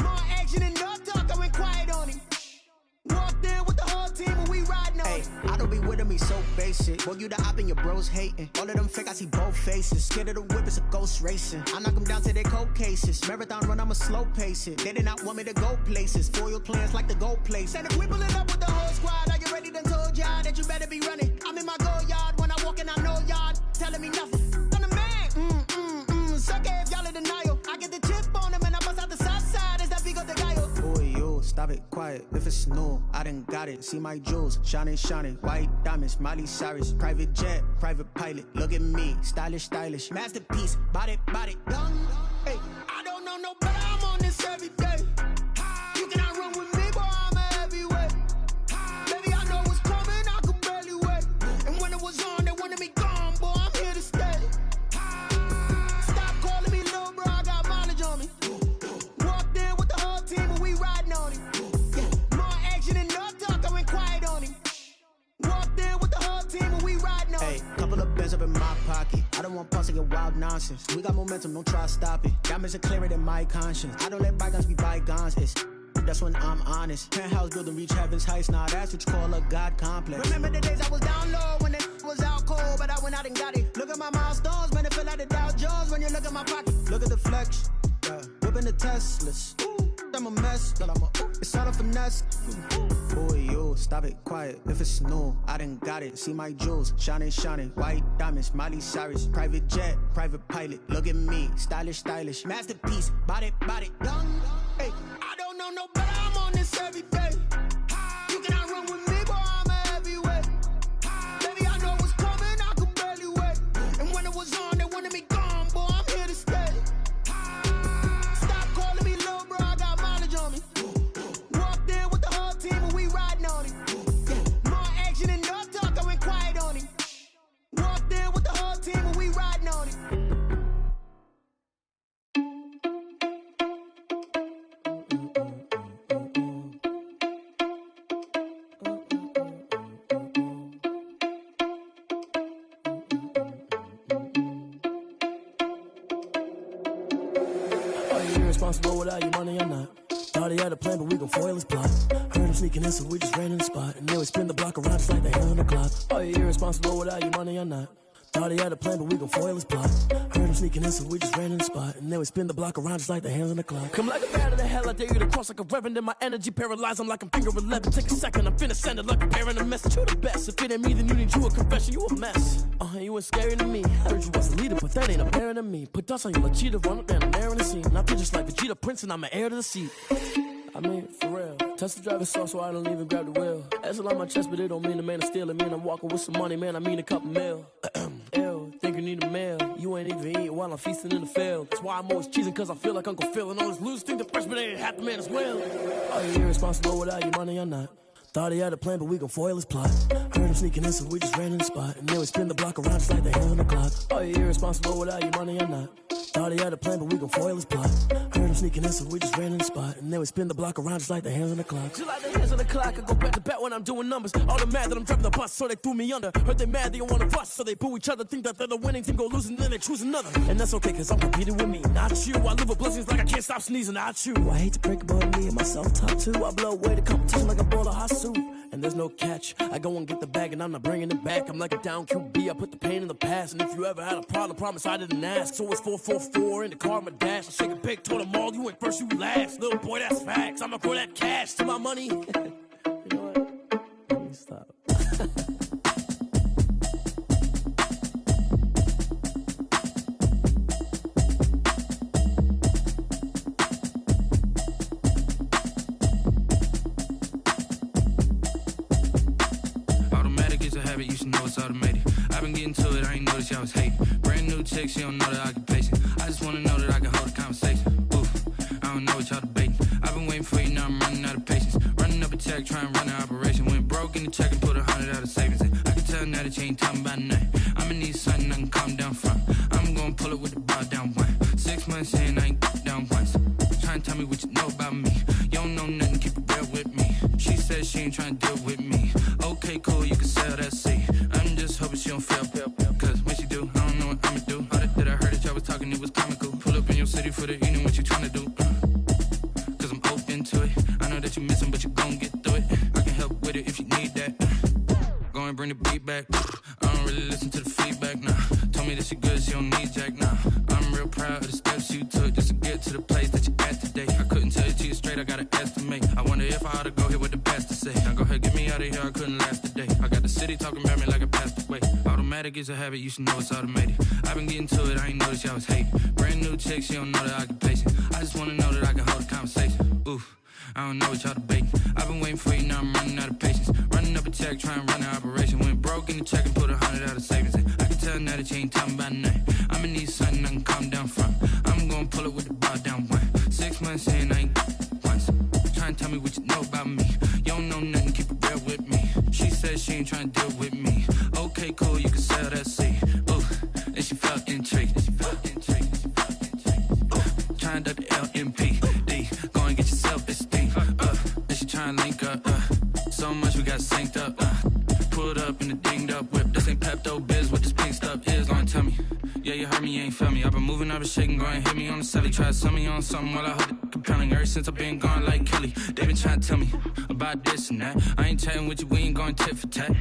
More action and no talk, I went quiet on him. Walked in with the whole team and we riding on him. I don't be with me so basic. Boy, you the op and your bros hating. All of them fake, I see both faces. Scared of the whip, it's a ghost racing. I knock them down to their cold cases. Marathon run, I'ma slow pace it. They did not want me to go places. Foil plans like the gold place. And if we pulling up with the whole squad, are you ready? Done told y'all that you better be running. I'm in my go yard. When I walk in, I know y'all telling me nothing. I'm the man. Suck it if y'all in denial. I get the chip on them and I bust out the south side. Is that big of the guy? Boy, yo, stop it, quiet. If it's new, I done got it. See my jewels, shining, shining. White diamonds, Miley Cyrus. Private jet, private pilot. Look at me, stylish, stylish. Masterpiece, body, young. Hey, I don't know no better, I'm on this every day. You cannot run with me, boy, I'm a heavyweight. Baby, I know what's coming, I could barely wait. And when it was on, they wanted me gone, boy, I'm here to stay. Stop calling me little bro, I got mileage on me. Walked in with the whole team and we riding on him. More action and no talk, I went quiet on him. Walked in with the whole team and we riding on him. Hey, couple of bands up in my pocket. I don't want pulse to get wild nonsense. We got momentum, don't try to stop it. Diamonds are clearer than my conscience. I don't let bygones be bygones. It's that's when I'm honest. Penthouse building, reach heaven's heights. Now that's what you call a God complex. Remember the days I was down low when it was out cold, but I went out and got it. Look at my milestones, man, it feel like the Dow Jones when you look at my pocket. Look at the flex, yeah. Whipping the Teslas. I'm a mess, but it's all a finesse. Boy, yo, stop it, quiet. If it's new, I done got it. See my jewels, shining, shining. White diamonds, Miley Cyrus. Private jet, private pilot. Look at me, stylish, stylish. Masterpiece, body, young. Hey, I don't know no better, I'm on this every day. You cannot run with me, boy, I'm a heavyweight. Baby, I know what's coming, I could barely wait. And when it was on, they wanted me gone, boy, I'm here to stay. Stop calling me little bro, I got mileage on me. Walked in with the whole team and we riding on him. More action and no talk. irresponsible without your money or not. Thought he had a plan, but we gon' foil his plot. Heard him sneaking in, so we just ran in the spot. And then we spin the block around just like the hell on the clock. Are you irresponsible without your money or not? Thought he had a plan, but we gon' foil his plot. Heard him sneaking in, so we just ran in the spot. And then we spin the block around just like the hands on the clock. Come like a bat of the hell, I dare you to cross like a reverend. And my energy paralyzed, I'm like I'm finger 11. Take a second, I'm finna send it like a bear in a message. You the best, if it ain't me, then you need you a confession. You a mess, you ain't scary to me. Heard you was a leader, but that ain't apparent to me. Put dust on you like cheetah, run up down the air in the scene. And I feel just like Vegeta Prince, and I'm an heir to the seat. I mean, for real. Touch the driver's sauce so I don't even grab the wheel. That's on my chest, but it don't mean the man is stealing. Man, I'm walking with some money, man, I mean a couple mil. Ew, think you need a meal. You ain't even eating while I'm feasting in the field. That's why I'm always cheesing, cause I feel like Uncle Phil. And all these losers think the freshman ain't half the man as well. Are you irresponsible without your money or not? Thought he had a plan, but we gon' foil his plot. Heard him sneaking in, so we just ran in the spot. And then we spin the block around just like the hell on the clock. Are you irresponsible without your money or not? Thought he had a plan, but we gon' foil his plot. Heard him sneaking in, so we just ran in the spot. And then we spin the block around just like the hands on the clock. Just like the hands on the clock, I go back to back when I'm doing numbers. All the mad that I'm driving the bus, so they threw me under. Heard they mad, they don't wanna bust, so they boo each other. Think that they're the winning team, go losing, then they choose another. And that's okay, cause I'm competing with me, not you. I live with blessings like I can't stop sneezing, not you. I hate to break about me and my self-talk too. I blow away the competition like a bowl of hot soup. And there's no catch, I go and get the bag and I'm not bringing it back. I'm like a down QB, I put the pain in the past. And if you ever had a problem, promise I didn't ask. So it's 444 in the car, my dash. I shake a big, told them all, you ain't first, you last. Little boy, that's facts, I'ma throw that cash to my money. You know what? Let me stop. You should know it's automated. I've been getting to it, I ain't noticed y'all was hating. Brand new chick, she don't know the occupation. I just wanna know that I can hold a conversation. Oof, I don't know what y'all debating. I've been waiting for you, now I'm running out of patience. Running up a check, trying to run an operation. Went broke in the check and put 100 out of savings in. I can tell now that you ain't talking about nothing. I'ma need something I can calm down from. I'm gonna pull it with the bar down one. 6 months in, I ain't down once. Trying to tell me what you know about me. You don't know nothing, keep it real with me. She says she ain't trying to deal with me. Okay, cool, you can sell that seat. I'm just hoping she don't fail. Cause when she do, I don't know what I'ma do. All that I heard that y'all was talking, it was comical. Pull up in your city for the evening, what you tryna do? Cause I'm open to it. I know that you missing, but you gon' get through it. I can help with it if you need that. Go and bring the beat back. I don't really listen to the feedback, nah. Told me that she good, she don't need jack, nah. I'm real proud of the steps you took just to get to the place that you at today. I couldn't tell you to you straight, I gotta estimate. I wonder if I ought to go here with the best to say. Now go ahead, get me out of here, I couldn't last today. I got the city talking about me like I passed away. Automatic is a habit, you should know it's automated. I've been getting to it, I ain't noticed y'all was hating. Brand new chick, she don't know the occupation. I just wanna know that I can hold a conversation. Oof, I don't know what y'all debating. I've been waiting for you, now I'm running out of patience. Running up a check, trying to run an operation. Went broke in the check and put 100 out of savings in. I can tell now that you ain't talking about nothing. I'ma need something I can calm down from. I'm gonna pull it with the bar down one. 6 months in, I ain't once. Trying to tell me what you know about me. You don't know nothing, keep it real with me. She says she ain't trying to deal with me. Okay, cool, you can sell that seat. Ooh, and she felt intrigued. Trying to duck the LMPD. Go and get your self-esteem. And she trying to link up. So much we got synced up. Pulled up in the dinged up whip. This ain't Pepto-Biz, what this pink stuff is. Gonna tell me. Yeah, you heard me, you ain't felt me. I've been moving, I've been shaking, go and hit me on the celly. Try to sell me on something while I hold it compelling. Ever since I've been gone like Kelly, they been trying to tell me about this and that. I ain't chatting with you, we ain't going tit for tat.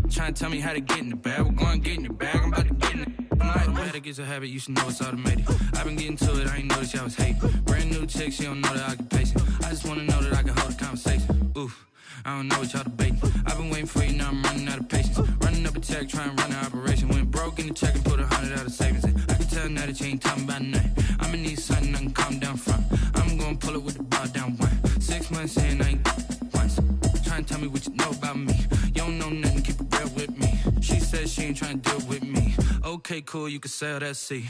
Trying to tell me how to get in the bag. We're going to get in your bag, I'm about to get in it. Automatic is a habit, you should know it's automated. I've been getting to it, I ain't noticed y'all was hating. Brand new chick, she don't know the occupation. I just wanna know that I can hold a conversation. Oof, I don't know what y'all debating. I've been waiting for you, now I'm running out of patience. Running up a check, trying to run an operation. Went broke in the check and put 100 out of savings in. I can tell now that you ain't talking about nothing. I'ma need something I can calm down from. I'm gonna pull it with the bar down one. 6 months in, I ain't once. Trying to tell me what you know about me. You don't know nothing, keep it real with me. She says she ain't trying to deal with me. Okay, cool, you can sell that seat.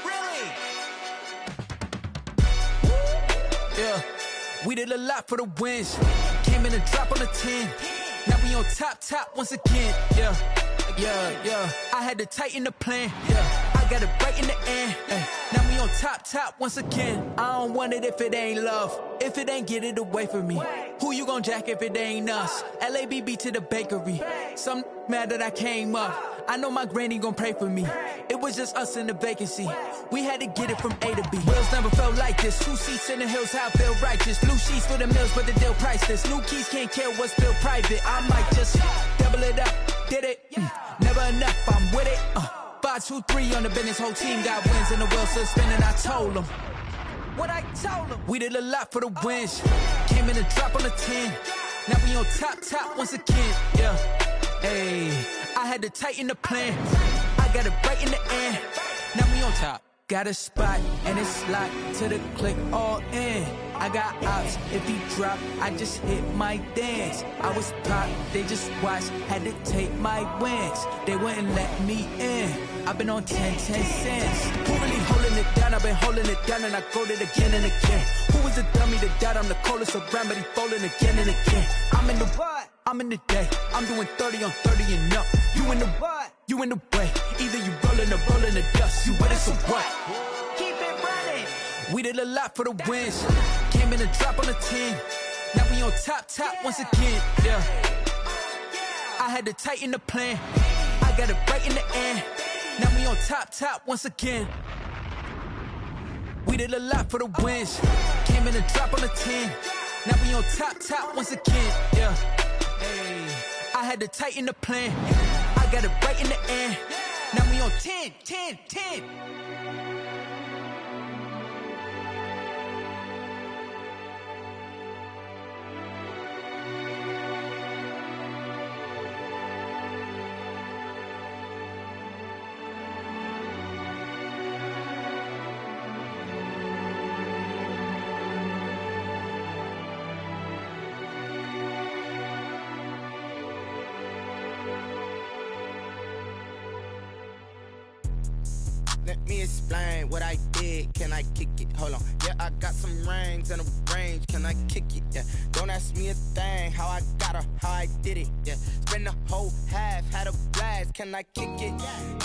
Really? yeah. We did a lot for the wins. Came in and drop on the 10. Now we on top once again, yeah. Yeah. I had to tighten the plan, yeah. I got it right in the end, now we on top once again. I don't want it if it ain't love. If it ain't, get it away from me. Who you gon' jack if it ain't us? LABB to the bakery. Some mad that I came up. I know my granny gon' pray for me. It was just us in the vacancy. We had to get it from A to B. Wheels never felt like this. 2 seats in the hills, how I feel righteous. Blue sheets for the mills, but the deal priceless. New keys can't care what's still private. I might just double it up. Did it? Never enough, I'm with it. 5, 2, 3 on the business. Whole team got wins and the wheels still spinning. I told them what I told them. We did a lot for the wins. Came in and drop on the 10. Now we on top once again, yeah. Hey, I had to tighten the plan. I got it right in the end. Now we on top. Got a spot and it's locked to the click all in. I got ops, if he drop, I just hit my dance. I was pop, they just watched, had to take my wins. They wouldn't let me in. I've been on 10 cents. Who really holding it down? I've been holding it down and I go it again and again. Who was the dummy that died? I'm the coldest around, but he falling again and again. I'm in the what? I'm in the day. I'm doing 30 on 30 and up. You in the what? You in the way. Either you rolling or rolling the dust. You with it, so what? Keep it running. We did a lot for the wins. Came in and drop on the 10. Now we on top once again, yeah. I had to tighten the plan. I got it right in the end. Now we on top once again. We did a lot for the wins. Came in and drop on the 10. Now we on top once again, yeah. Hey, I had to tighten the plan. I got it right in the end. Now we on 10. Let me explain what I did. Can I kick it? Hold on. Yeah, I got some rings and a range. Can I kick it? Yeah. Don't ask me a thing. How I got her, how I did it. Yeah. Spend the whole half, had a blast. Can I kick it?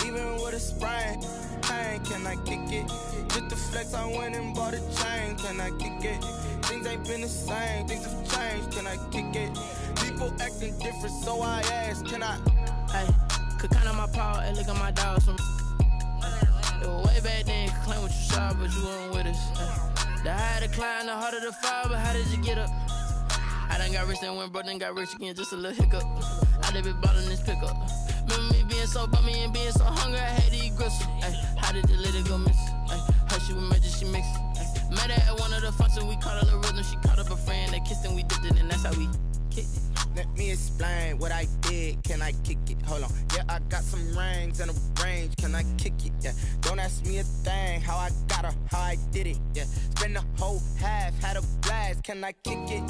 Even with a sprain. Hey, can I kick it? Just the flex, I went and bought a chain. Can I kick it? Things ain't been the same. Things have changed. Can I kick it? People acting different, so I ask. Can I? Hey, could count on my power and look at my dogs from. It was way back then, you could claim what you saw, but you weren't with us. The higher the climb, the harder the fall, but how did you get up? I done got rich, then went broke, then got rich again, just a little hiccup. I done been ballin' this pickup. Remember me being so bummy and being so hungry, I had to eat gristle. How did the lady go miss? Her she was magic, she mixed. Met her at one of the functions, we caught a little rhythm, she caught up a friend, they kissed and we dipped it, and that's how we kicked it. Let me explain what I did. Can I kick it? Hold on. Yeah, I got some rings and a range. Can I kick it? Yeah. Don't ask me a thing. How I got her, how I did it. Yeah. Spend the whole half, had a blast. Can I kick it?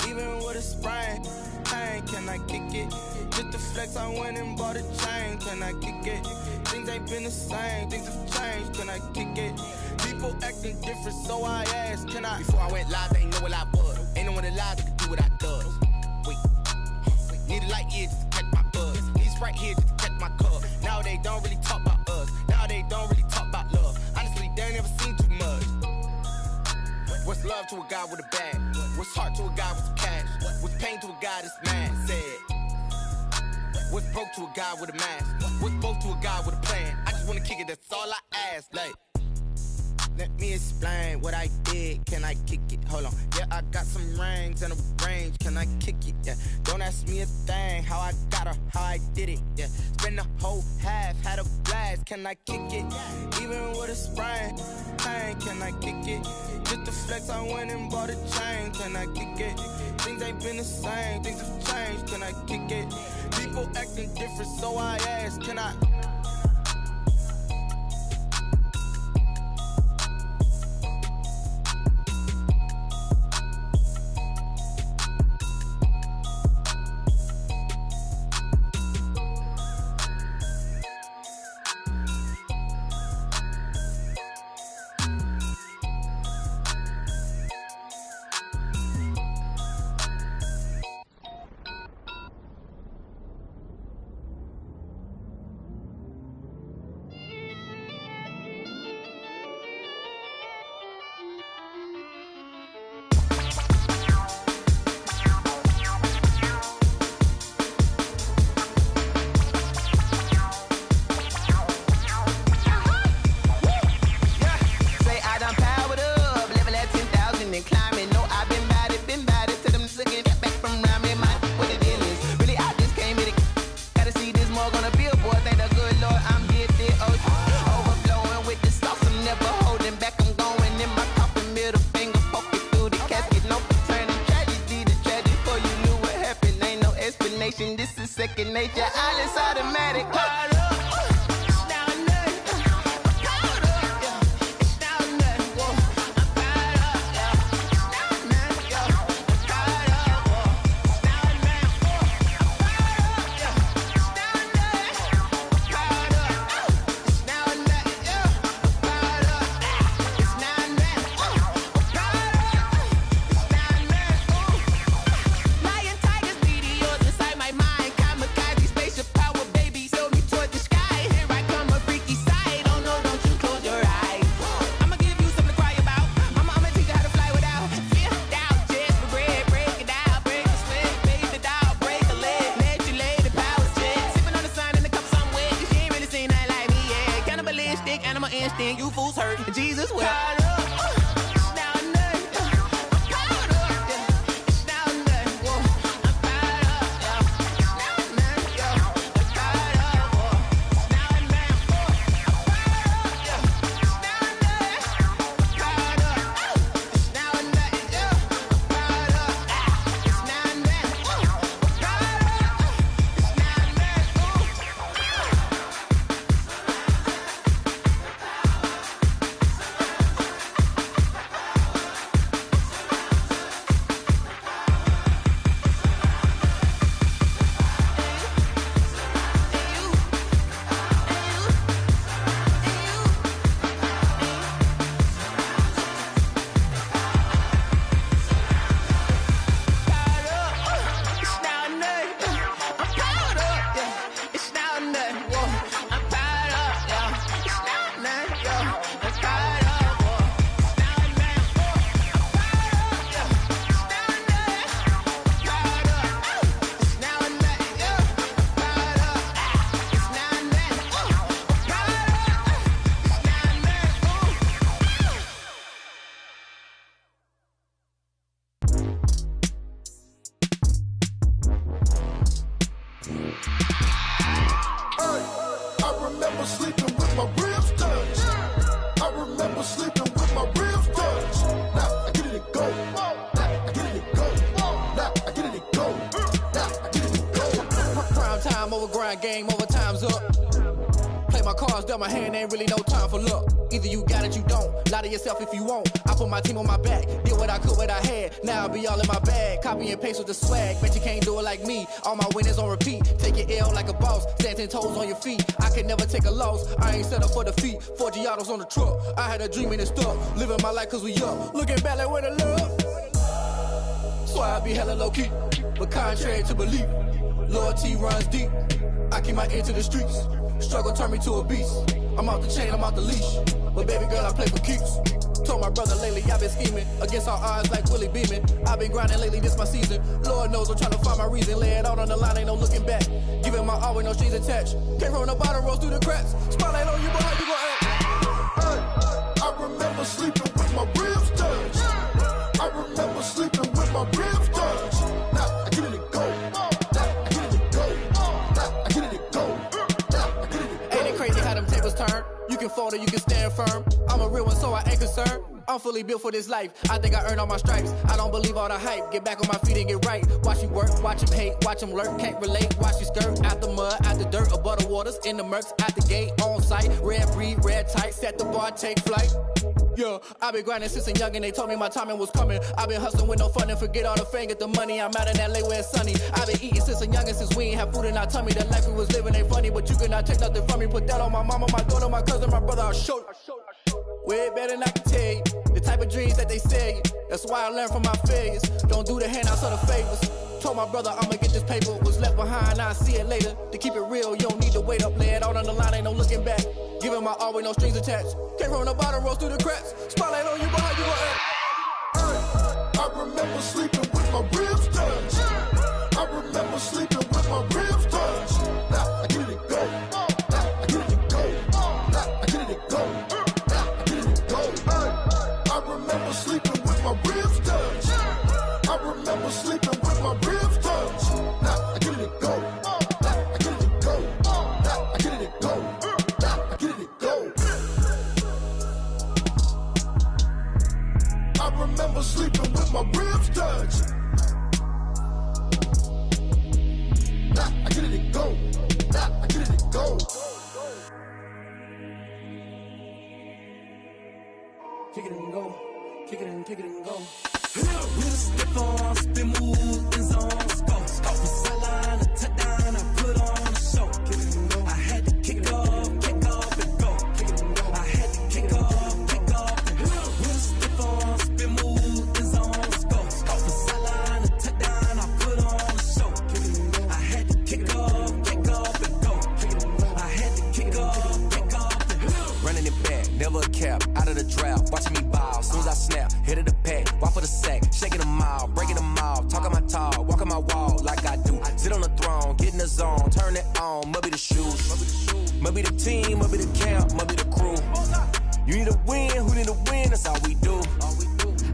Even with a sprain. Hey, can I kick it? Just the flex, I went and bought a chain. Can I kick it? Things ain't been the same. Things have changed. Can I kick it? People acting different, so I asked. Can I? Before I went live, they ain't know what I was. Ain't no one alive that could do what I does. Wait. Need a light year just to catch my buzz. Need right here just to catch my cup. Now they don't really talk about us. Now they don't really talk about love. Honestly, they ain't never seen too much. What's love to a guy with a bag? What's heart to a guy with some cash? What's pain to a guy that's mad? Said. What's broke to a guy with a mask? What's both to a guy with a plan? I just wanna kick it, that's all I ask. Like, let me explain what I did. Can I kick it? Hold on. Yeah, I got some rings and a range. Can I kick it? Yeah. Don't ask me a thing. How I got her, how I did it. Yeah. Spend the whole half, had a blast. Can I kick it? Even with a sprain. Hey, can I kick it? Just the flex, I went and bought a chain. Can I kick it? Things ain't been the same. Things have changed. Can I kick it? People acting different, so I ask. Can I? second nature. All is automatic. You fools hurt. Jesus will. Game over, time's up. Play my cards, dealt my hand, ain't really no time for luck. Either you got it, you don't. Lie to yourself if you won't. I put my team on my back, did what I could, what I had. Now I'll be all in my bag, copy and paste with the swag. Bet you can't do it like me. All my winners on repeat. Take your L like a boss, stand 10 toes on your feet. I can never take a loss, I ain't set up for defeat. 4 Giottos on the truck, I had a dream and it stuck. Living my life cause we up, looking back like where the love. So I be hella low key, but contrary to belief, loyalty runs deep. I keep my ear to the streets. Struggle turned me to a beast. I'm off the chain, I'm off the leash. But baby girl, I play for keeps. Told my brother lately, I've been scheming. Against all odds like Willie Beeman. I've been grinding lately, this my season. Lord knows I'm trying to find my reason. Lay it out on the line, ain't no looking back. Giving my all with no strings attached. Came from the bottom, rose through the cracks. Spotlight on you, but how you gon' act? I remember sleeping with my ribs touched. I remember sleeping with my ribs touched. Now I get it and go. Turn. You can fold or you can stand firm. I'm a real one, so I ain't concerned. I'm fully built for this life. I think I earned all my stripes. I don't believe all the hype. Get back on my feet and get right. Watch you work, watch him hate, watch him lurk. Can't relate, watch you skirt. Out the mud, out the dirt, above the waters, in the murks, out the gate, on site. Red breed, red tight, set the bar, take flight. Yeah, I been grinding since a youngin', they told me my timing was coming. I been hustling with no fun and forget all the fame, get the money. I'm out in LA where it's sunny. I been eating since a youngin', since we ain't have food in our tummy. The life we was living ain't funny, but you cannot take nothing from me. Put that on my mama, my daughter, my cousin, my brother, I'll show you. Way better than I can tell you. The type of dreams that they sell you. That's why I learned from my failures. Don't do the handouts or the favors. Told my brother I'ma get this paper. Was left behind, I'll see it later. To keep it real, you don't need to wait up. Lay it out on the line, ain't no looking back. Giving my all with no strings attached. Came from the bottom, rose through the cracks. Spotlight on you, but how you gon' act? I remember sleeping with my ribs touched. I remember sleeping with my ribs touched. Now I get it and go. Now I get it and go. Now I get it and go. Now I get it and go. I remember sleeping with my ribs touched. I remember sleeping with my ribs touched. Now I get it and go. Now I get it and go. Now I get it and go. Now I get it and go. I remember sleeping with my ribs touched. Nah, I get it kick it and go. With a stiff on, spin move, in zone, scope. From sideline to touchdown, I put on a show. I had to kick off and go. I had to kick off and go. With a stiff on, spin move, in zone, scope. From sideline to touchdown, I put on a show. I had to kick off and go. I had to kick off and go. Running it back, never a cap, out of the drought, watching me bow. Soon as I snap, hit of the pack, walk for the sack, shaking them out, breaking them out, talking my talk, walking my wall like I do. Sit on the throne, get in the zone, turn it on, maybe the shoes, maybe the team, maybe the camp, maybe the crew. You need a win, who need a win, that's all we do.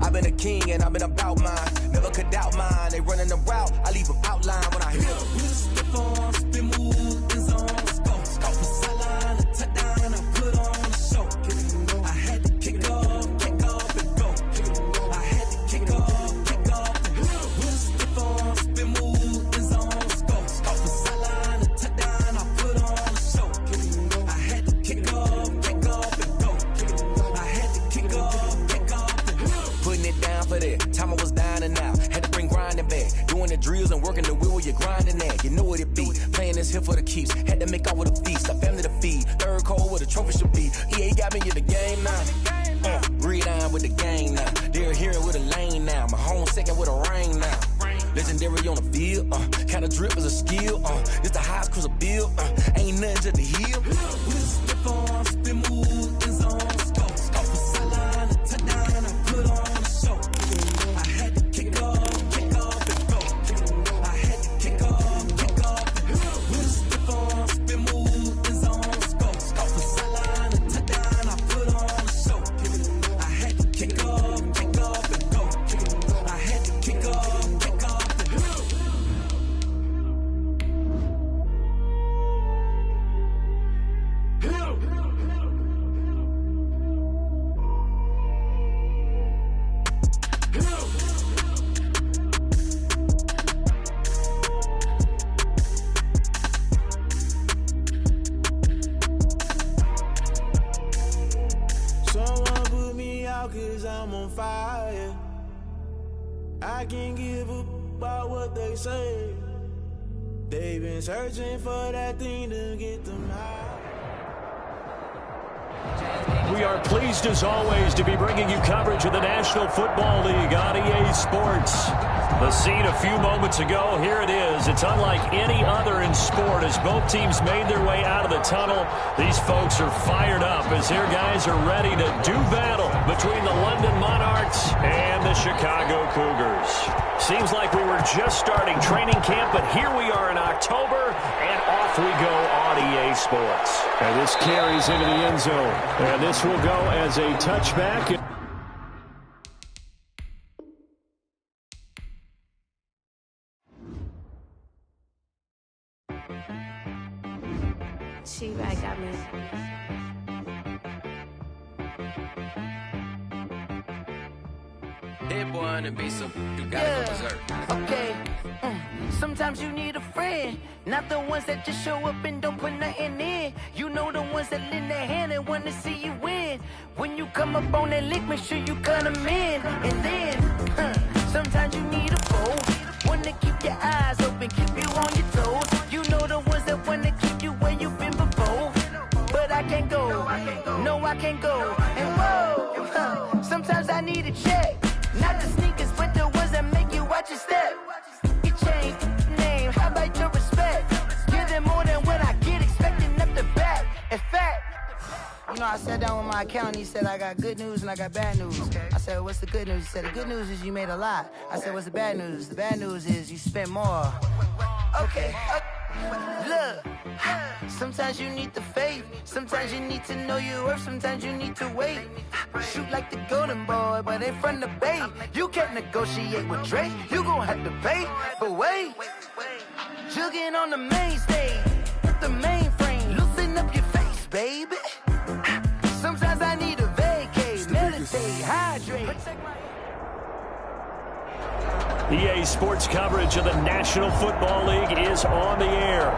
I've been a king and I've been about mine, never could doubt mine. They running the route, I leave them outline when I hit them. With a stiff on, spin move, in zone, scope. From sideline to touchdown, I put on a show. I had to kick off and go. I had to kick off and go. With a stiff on, spin move, in zone, scope. From sideline to touchdown, I put on a show. I had to kick off and go. I had to kick off and go. Putting it down for that, time I was down and out, had to bring grinding back, doing the drills and working the wheel where you're grinding at, you know what it be, playing this here for the keeps, had to make out with a feast, a family to feed, third cold where the trophy should be, EA got me in the game now, breathe on with the game now, they're here with a lane now, my home second with a rain now, legendary on the field, kinda drip is a skill, it's the highest cruiser bill, ain't nothing to the hill. With a stiff on, spin move, in zone, scope. From sideline to touchdown, I put on a show. I had to kick off and go. I had to kick off and go. With a stiff on, spin move, in zone, scope. From sideline to touchdown, I put on a show. I had to kick off and go. I had to kick off and go. Someone put me out 'cause I'm on fire. I can't give a about what they say. They've been searching for that thing to get them high. We are pleased as always to be bringing you coverage of the National Football League on EA Sports. The scene a few moments ago, here it is. It's unlike any other in sport as both teams made their way out of the tunnel. These folks are fired up as their guys are ready to do battle between the London Monarchs and the Chicago Cougars. Seems like we were just starting training camp, but here we are in October, and off we go on EA Sports. And this carries into the end zone, and this will go as a touchback. She-Rag got me. Hit one and be some, you gotta go berserk. Okay. Sometimes you need a friend, not the ones that just show up and don't put nothing in. You know the ones that lend their hand and want to see you win. When you come up on that lick, make sure you cut them in. And then, sometimes you need a foe, one to keep your eyes open, keep you on your toes. You know the ones that want to keep you where you've been before. But I can't go, no I can't go. And whoa, sometimes I need a check. Not the sneakers, but the ones that make you watch your step. You change name, how about your respect? Give them more than what I get, expecting up the back. In fact, you know, I sat down with my accountant, he said, I got good news and I got bad news. I said, what's the good news? He said, the good news is you made a lot. I said, what's the bad news? The bad news is you spent more. Okay. Look, sometimes you need the faith, sometimes you need to know your worth, sometimes you need to wait. Shoot like the golden boy, but ain't from the bay. You can't negotiate with Drake, you gon' have to pay. But wait, jugging on the main stage, the mainframe, loosen up your face, baby. Sometimes I need a vacate, meditate, hydrate. EA Sports coverage of the National Football League is on the air.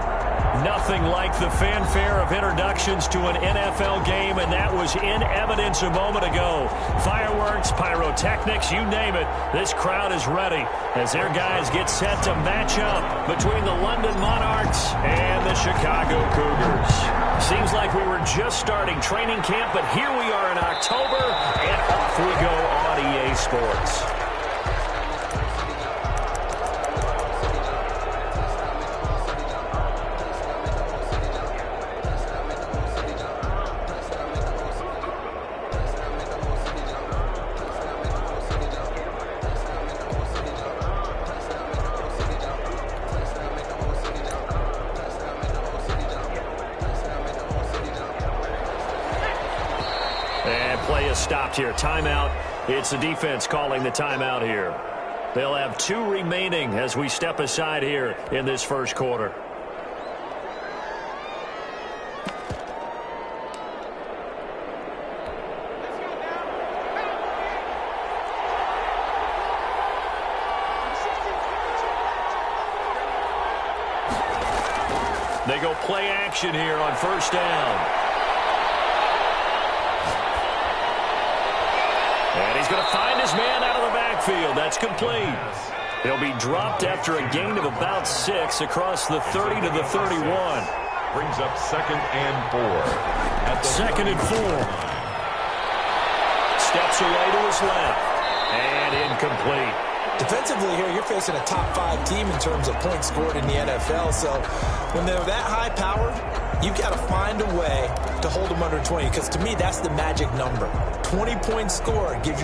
Nothing like the fanfare of introductions to an NFL game, and that was in evidence a moment ago. Fireworks, pyrotechnics, you name it. This crowd is ready as their guys get set to match up between the London Monarchs and the Chicago Cougars. Seems like we were just starting training camp, but here we are in October, and off we go on EA Sports. Stopped here. Timeout. It's the defense calling the timeout here. They'll have 2 remaining as we step aside here in this first quarter. They go play action here on first down. And he's going to find his man out of the backfield. That's complete. He'll be dropped after a gain of about 6 across the 30 to the 31. Brings up 2nd and 4. At the 2nd and 4. Steps away to his left. And incomplete. Defensively here, you're facing a top 5 team in terms of points scored in the NFL. So when they're that high powered, you've got to find a way to hold them under 20. Because to me, that's the magic number. 20 points scored, you give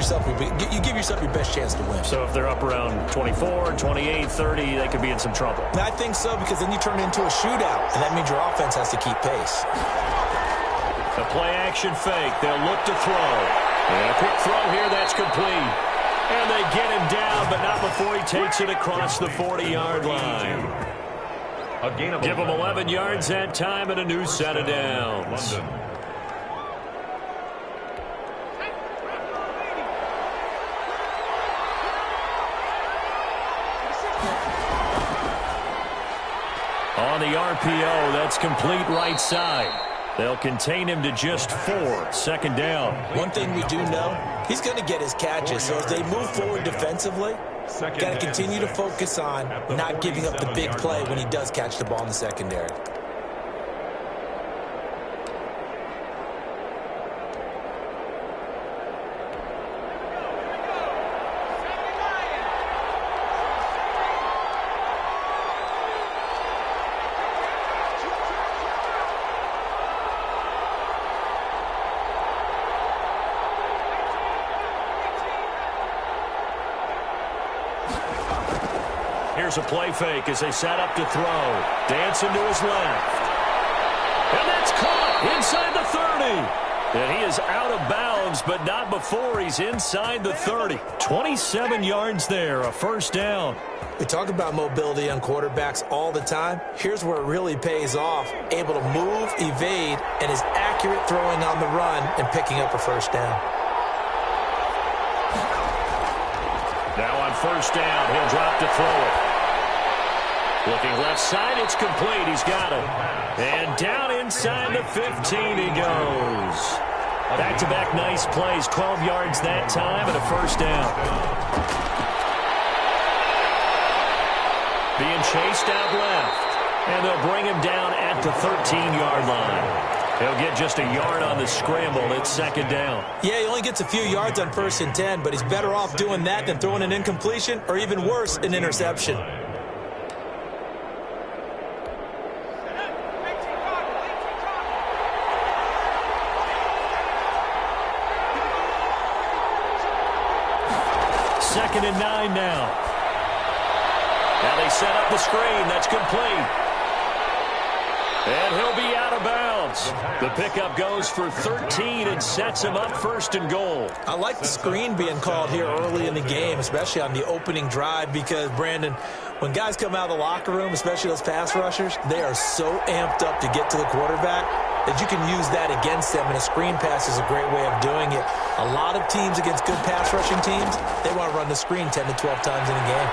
yourself your best chance to win. So if they're up around 24, 28, 30, they could be in some trouble. And I think so, because then you turn it into a shootout, and that means your offense has to keep pace. A play-action fake. They'll look to throw. And a quick throw here, that's complete. And they get him down, but not before he takes it across the 40-yard line. Give him 11 yards that time and a new set of downs. On the RPO, that's complete right side. They'll contain him to just 4. 2nd down. One thing we do know, he's going to get his catches. So as they move forward defensively, got to continue to focus on not giving up the big play when he does catch the ball in the secondary. Here's a play fake as they set up to throw. Dancing to his left. And that's caught inside the 30. And he is out of bounds, but not before he's inside the 30. 27 yards there, a first down. We talk about mobility on quarterbacks all the time. Here's where it really pays off. Able to move, evade, and is accurate throwing on the run and picking up a first down. Now on first down, he'll drop to throw it. Looking left side, it's complete. He's got it. And down inside the 15 he goes. Back-to-back nice plays. 12 yards that time and a first down. Being chased out left. And they'll bring him down at the 13-yard line. He'll get just a yard on the scramble. It's 2nd down. Yeah, he only gets a few yards on 1st and 10, but he's better off doing that than throwing an incompletion or even worse, an interception. Second and 9 now. Now they set up the screen. That's complete. And he'll be out of bounds. The pickup goes for 13 and sets him up 1st and goal. I like the screen being called here early in the game, especially on the opening drive, because, Brandon, when guys come out of the locker room, especially those pass rushers, they are so amped up to get to the quarterback that you can use that against them, and a screen pass is a great way of doing it. A lot of teams against good pass rushing teams, they want to run the screen 10 to 12 times in a game.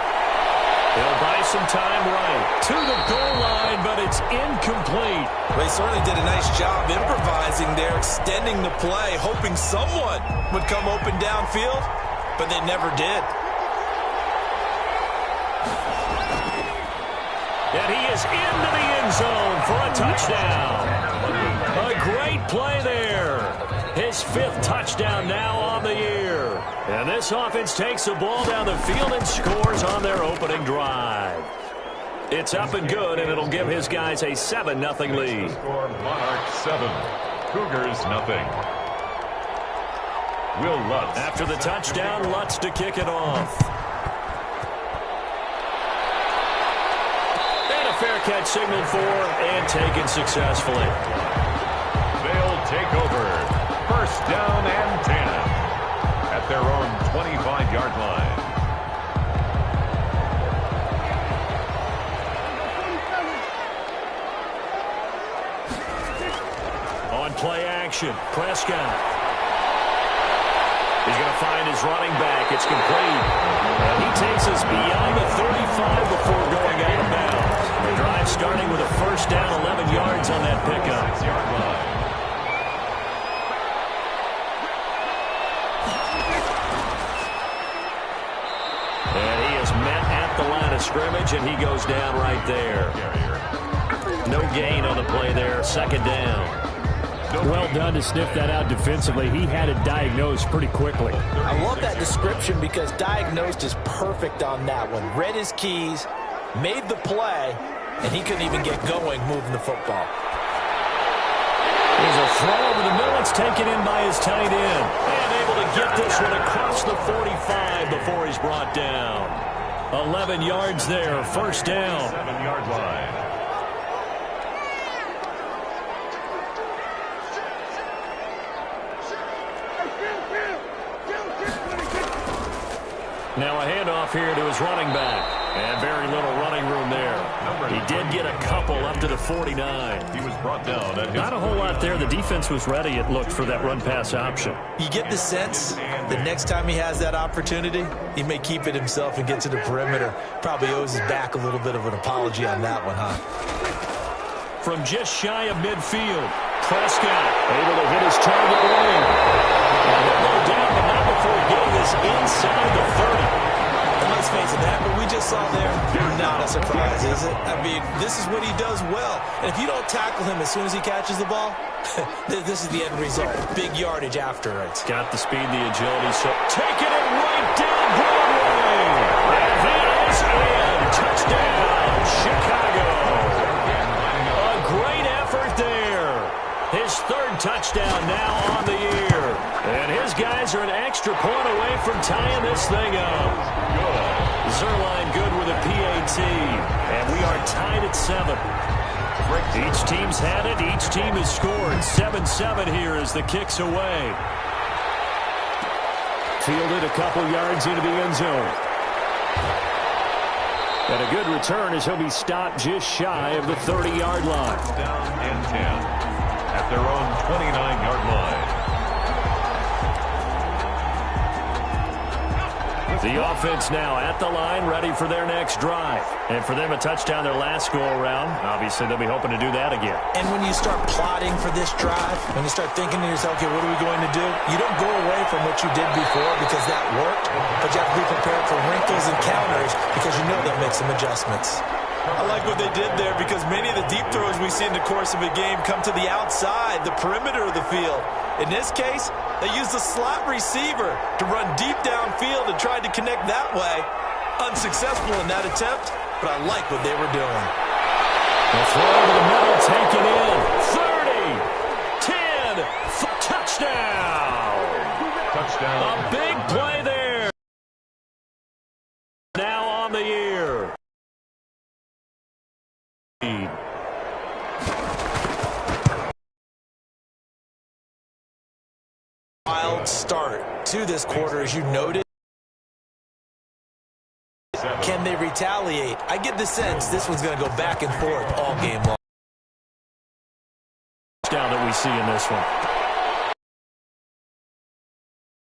They'll buy some time right to the goal line, but it's incomplete. They certainly did a nice job improvising there, extending the play, hoping someone would come open downfield, but they never did. And he is into the end zone for a touchdown. A great play there. His 5th touchdown now on the year. And this offense takes the ball down the field and scores on their opening drive. It's up and good, and it'll give his guys a 7-0 lead. Score Monarchs 7, Cougars 0. Will Lutz. After the touchdown, Lutz to kick it off. And a fair catch signaled for and taken successfully. They'll take over. First down and 10 at their own 25-yard line. On play action, Prescott. He's going to find his running back. It's complete. And he takes us beyond the 35 before going out of bounds. The drive starting with a first down, 11 yards on that pickup. 6-yard line. And he is met at the line of scrimmage, and he goes down right there. No gain on the play there. Second down. Well done to sniff that out defensively. He had it diagnosed pretty quickly. I love that description because diagnosed is perfect on that one. Read his keys, made the play, and he couldn't even get going moving the football. There's a throw over the middle. It's taken in by his tight end. And able to get this one across the 45 before he's brought down. 11 yards there. First down. 7-yard line. Now a handoff here to his running back. And very little running room there. He did get a couple up to the 49. He was brought down at his Not a whole lot there. The defense was ready, it looked, for that run-pass option. You get the sense that next time he has that opportunity, he may keep it himself and get to the perimeter. Probably owes his back a little bit of an apology on that one, huh? From just shy of midfield, Prescott able to hit his target lane. And he'll go down, but not before getting this inside the 30. And let's face it, that what we just saw there, not a surprise, is it? I mean, this is what he does well. And if you don't tackle him as soon as he catches the ball, this is the end result. Big yardage after it. Got the speed, the agility, so taking it right down Broadway. And he is in. Touchdown, Chicago. A great effort there. His 3rd touchdown now on the year. And his guys are an extra point away from tying this thing up. Zerline good with a PAT. And we are tied at 7. Each team's had it. Each team has scored. 7-7 here as the kick's away. Fielded a couple yards into the end zone. And a good return as he'll be stopped just shy of the 30-yard line. Down and 10 at their own 29-yard line. The offense now at the line, ready for their next drive. And for them, a touchdown their last go-around. Obviously, they'll be hoping to do that again. And when you start plotting for this drive, when you start thinking to yourself, okay, what are we going to do? You don't go away from what you did before because that worked, but you have to be prepared for wrinkles and counters because you know they'll make some adjustments. I like what they did there because many of the deep throws we see in the course of a game come to the outside, the perimeter of the field. In this case, they used the slot receiver to run deep downfield and tried to connect that way. Unsuccessful in that attempt, but I like what they were doing. The throw over the middle, taken in. 30, 10, touchdown. Touchdown. A big play there. Now on the year. Wild start to this quarter, as you noted. Can they retaliate? I get the sense this one's going to go back and forth all game long. Down that we see in this one.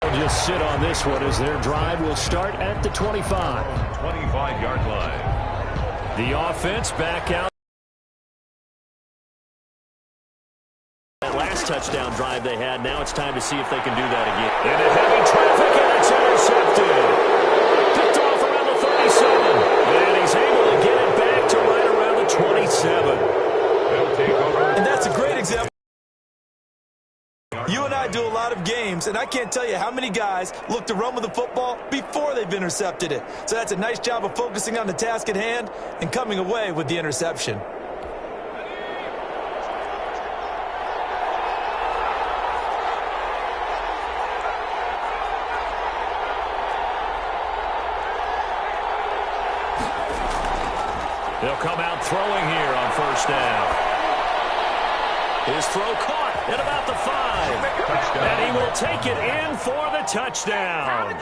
They'll just sit on this one as their drive will start at the 25. 25-yard line. The offense back out. That last touchdown drive they had, now it's time to see if they can do that again. Into heavy traffic, and it's intercepted. Picked off around the 37. And he's able to get it back to right around the 27. And that's a great example. You and I do a lot of games, and I can't tell you how many guys look to run with the football before they've intercepted it. So that's a nice job of focusing on the task at hand and coming away with the interception. They'll come out throwing here on first down. His throw caught at about the 5. And he will take it in for the touchdown.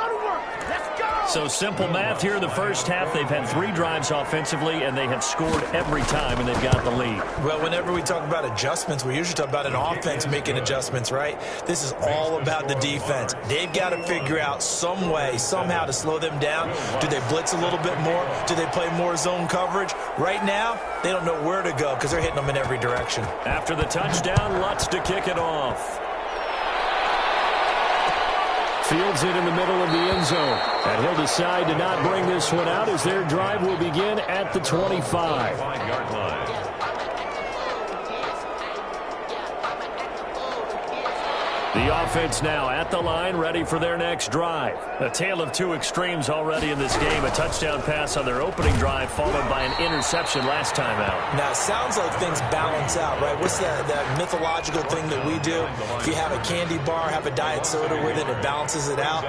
So simple math here in the first half. They've had 3 drives offensively, and they have scored every time, and they've got the lead. Well, whenever we talk about adjustments, we usually talk about an offense making adjustments, right? This is all about the defense. They've got to figure out some way, somehow to slow them down. Do they blitz a little bit more? Do they play more zone coverage? Right now, they don't know where to go because they're hitting them in every direction. After the touchdown, Lutz to kick it off. Fields it in the middle of the end zone. And he'll decide to not bring this one out as their drive will begin at the 25. 5-yard line. The offense now at the line, ready for their next drive. A tale of 2 extremes already in this game. A touchdown pass on their opening drive, followed by an interception last time out. Now, it sounds like things balance out, right? What's that mythological thing that we do? If you have a candy bar, have a diet soda with it, it balances it out.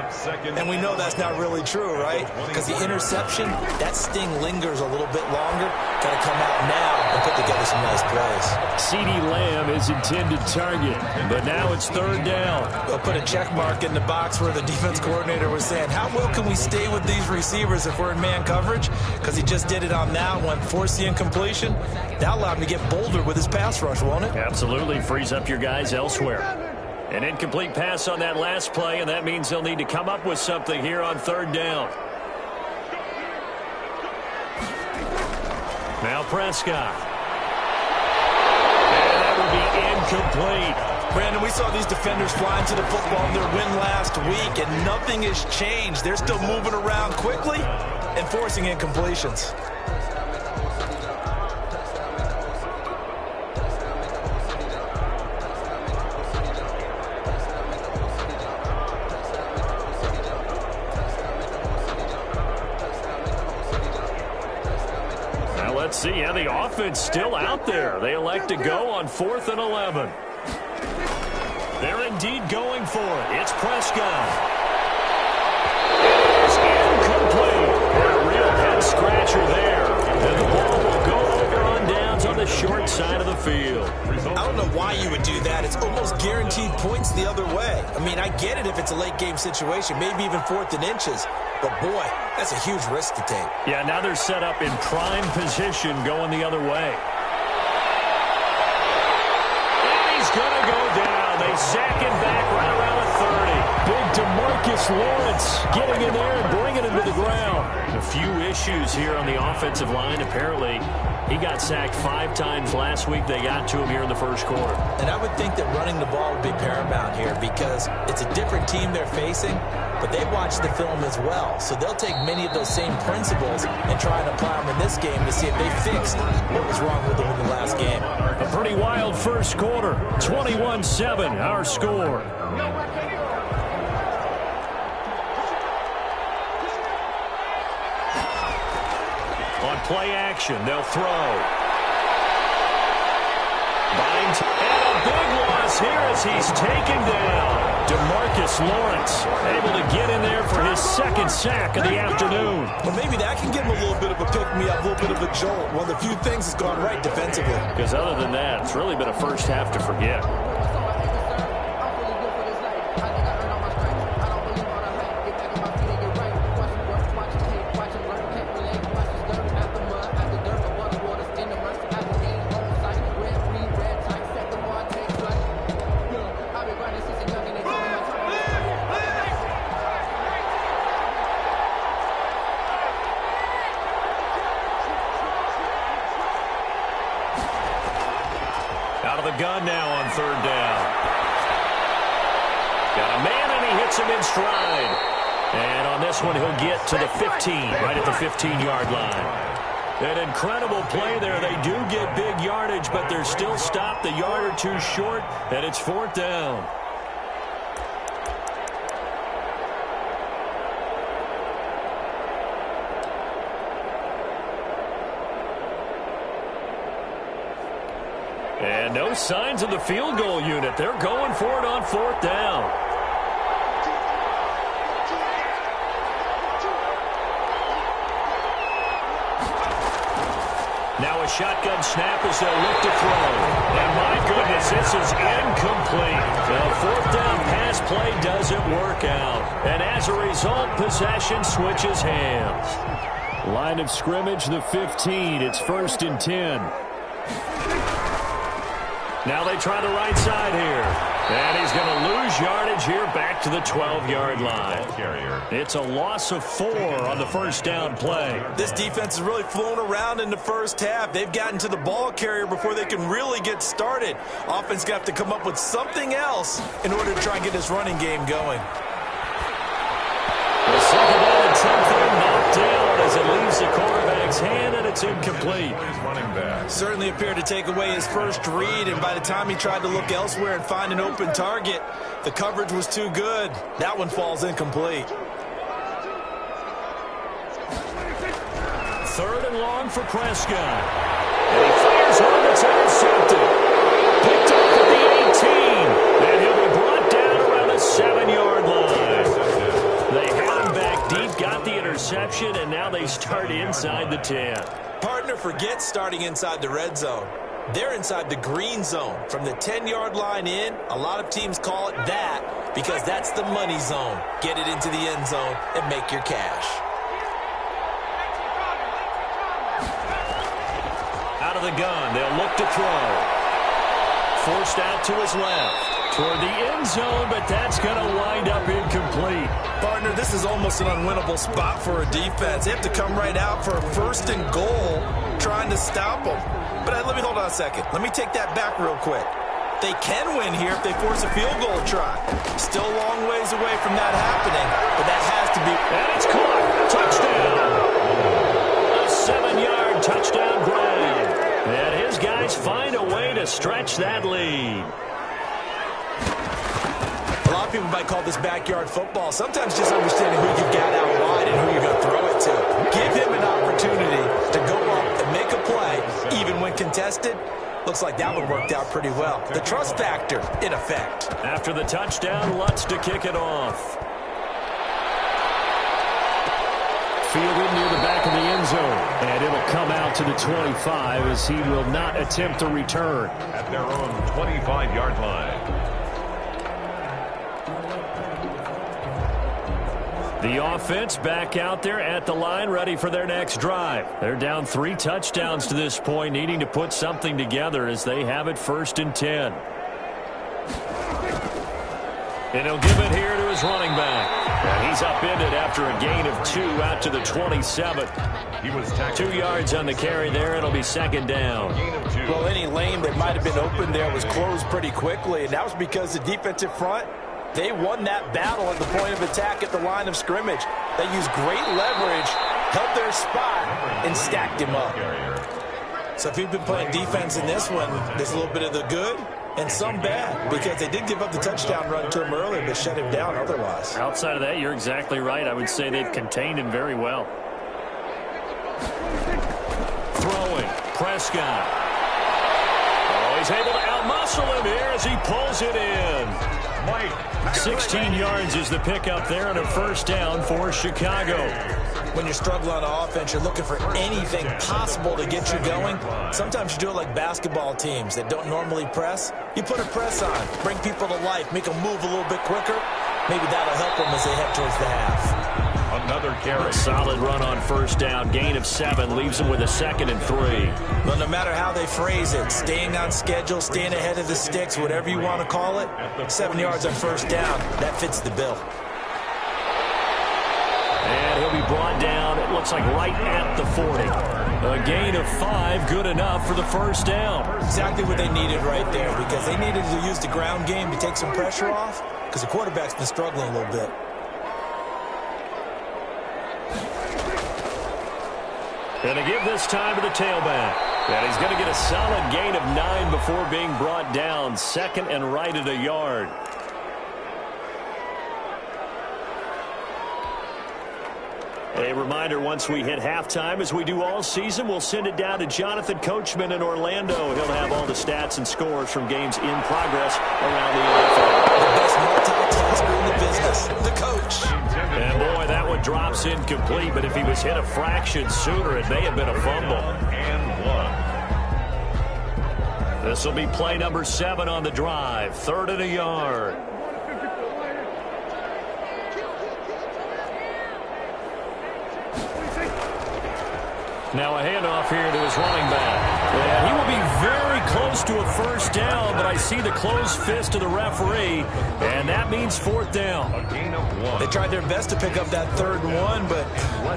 And we know that's not really true, right? Because the interception, that sting lingers a little bit longer. Got to come out now and put together some nice plays. CeeDee Lamb is intended target, but now it's third down. They'll put a check mark in the box where the defense coordinator was saying, how well can we stay with these receivers if we're in man coverage? Because he just did it on that one, forced the incompletion. That allowed him to get bolder with his pass rush, won't it? Absolutely, frees up your guys elsewhere. An incomplete pass on that last play, and that means they'll need to come up with something here on third down. Now Prescott. And that will be incomplete. Brandon, we saw these defenders flying to the football in their win last week, and nothing has changed. They're still moving around quickly and forcing incompletions. Now let's see how the offense still out there. They elect to go on 4th and 11. They're indeed going for it. It's Prescott. It's incomplete. A real head-scratcher there. And the ball will go over on downs on the short side of the field. I don't know why you would do that. It's almost guaranteed points the other way. I mean, I get it if it's a late-game situation, maybe even 4th and inches. But, boy, that's a huge risk to take. Yeah, now they're set up in prime position going the other way. And he's going to go down. They sack him back right around the 30. Big DeMarcus Lawrence getting in there and bringing him to the ground. A few issues here on the offensive line. Apparently, he got sacked 5 times last week. They got to him here in the first quarter. And I would think that running the ball would be paramount here because it's a different team they're facing, but they watch the film as well. So they'll take many of those same principles and try and apply them in this game to see if they fixed what was wrong with them in the last game. A pretty wild first quarter. 21-7, our score. On play action, they'll throw. Bynes, and a big loss here as he's taken down. DeMarcus Lawrence able to get in there for his 2nd sack of the afternoon. Well, maybe that can give him a little bit of a pick-me-up, a little bit of a jolt. One of the few things that's gone right defensively. Because other than that, it's really been a first half to forget. Out of the gun now on third down. Got a man, and he hits him in stride. And on this one, he'll get to the 15, right at the 15-yard line. An incredible play there. They do get big yardage, but they're still stopped a yard or two short, and it's fourth down. And no signs of the field goal unit. They're going for it on fourth down. Now a shotgun snap as they'll look to throw. And my goodness, this is incomplete. The fourth down pass play doesn't work out. And as a result, possession switches hands. Line of scrimmage, the 15. It's 1st and 10. Now they try the right side here. And he's going to lose yardage here back to the 12-yard line. It's a loss of 4 on the first down play. This defense has really flown around in the first half. They've gotten to the ball carrier before they can really get started. Offense got to come up with something else in order to try and get this running game going. The second down attempt there knocked down as it leaves the quarterback's hand, and it's incomplete. Certainly appeared to take away his first read, and by the time he tried to look elsewhere and find an open target, the coverage was too good. That one falls incomplete. 3rd and long for Prescott. And he fires one that's intercepted. Picked up at the 18, and he'll be brought down around the 7-yard line. They had him back deep, got the interception, and now they start inside the 10. Partner forgets starting inside the red zone. They're inside the green zone. From the 10-yard line in, a lot of teams call it that because that's the money zone. Get it into the end zone and make your cash. Out of the gun, they'll look to throw. Forced out to his left. Toward the end zone, but that's going to wind up incomplete. Partner, this is almost an unwinnable spot for a defense. They have to come right out for a 1st and goal trying to stop them. But let me hold on a second. Let me take that back real quick. They can win here if they force a field goal try. Still a long ways away from that happening, but that has to be. And it's caught. Touchdown. A 7-yard touchdown grab. And his guys find a way to stretch that lead. A lot of people might call this backyard football. Sometimes just understanding who you've got out wide and who you're going to throw it to. Give him an opportunity to go up and make a play, even when contested. Looks like that one worked out pretty well. The trust factor in effect. After the touchdown, Lutz to kick it off. Fielded near the back of the end zone. And it'll come out to the 25 as he will not attempt a return. At their own 25-yard line. The offense back out there at the line, ready for their next drive. They're down 3 touchdowns to this point, needing to put something together as they have it 1st and 10. And he'll give it here to his running back. And he's upended after a gain of 2 out to the 27. He was tackled. 2 yards on the carry there. It'll be 2nd down. Well, any lane that might have been open there was closed pretty quickly, and that was because the defensive front, they won that battle at the point of attack at the line of scrimmage. They used great leverage, held their spot, and stacked him up. So if you've been playing defense in this one, there's a little bit of the good and some bad, because they did give up the touchdown run to him earlier, but shut him down otherwise. Outside of that, you're exactly right. I would say they've contained him very well. Throwing, Prescott. Oh, he's able to outmuscle him here as he pulls it in. 16 yards is the pickup there and a 1st down for Chicago. When you're struggling on offense, you're looking for anything possible to get you going. Sometimes you do it like basketball teams that don't normally press. You put a press on, bring people to life, make them move a little bit quicker. Maybe that'll help them as they head towards the half. Another carry. A solid run on 1st down. Gain of 7 leaves them with a 2nd and 3. Well, no matter how they phrase it, staying on schedule, staying ahead of the sticks, whatever you want to call it, 7 yards on 1st down, that fits the bill. And he'll be brought down, it looks like right at the 40. A gain of 5, good enough for the first down. Exactly what they needed right there, because they needed to use the ground game to take some pressure off, because the quarterback's been struggling a little bit. And to give this time to the tailback. And he's going to get a solid gain of 9 before being brought down. Second and right at a yard. A reminder, once we hit halftime, as we do all season, we'll send it down to Jonathan Coachman in Orlando. He'll have all the stats and scores from games in progress around the NFL. The best multitasker in the business, the coach. And boy, that one drops incomplete, but if he was hit a fraction sooner, it may have been a fumble. And 1. This will be play number 7 on the drive. 3rd and a yard. Now a handoff here to his running back. And he will be very close to a first down, but I see the closed fist of the referee, and that means 4th down. A gain of 1. They tried their best to pick up that 3rd and 1, but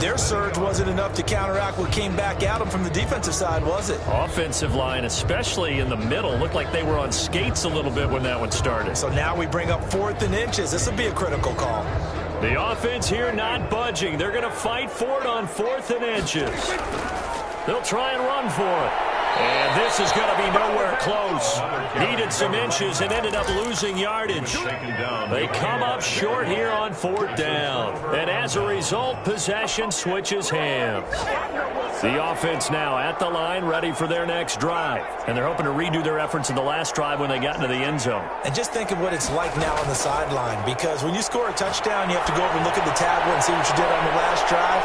their surge wasn't enough to counteract what came back at them from the defensive side, was it? Offensive line, especially in the middle, looked like they were on skates a little bit when that one started. So now we bring up 4th and inches. This will be a critical call. The offense here not budging. They're going to fight for it on 4th and inches. They'll try and run for it. And this is going to be nowhere close. Needed some inches and ended up losing yardage. They come up short here on 4th down. And as a result, possession switches hands. The offense now at the line, ready for their next drive. And they're hoping to redo their efforts in the last drive when they got into the end zone. And just think of what it's like now on the sideline, because when you score a touchdown, you have to go over and look at the tablet and see what you did on the last drive.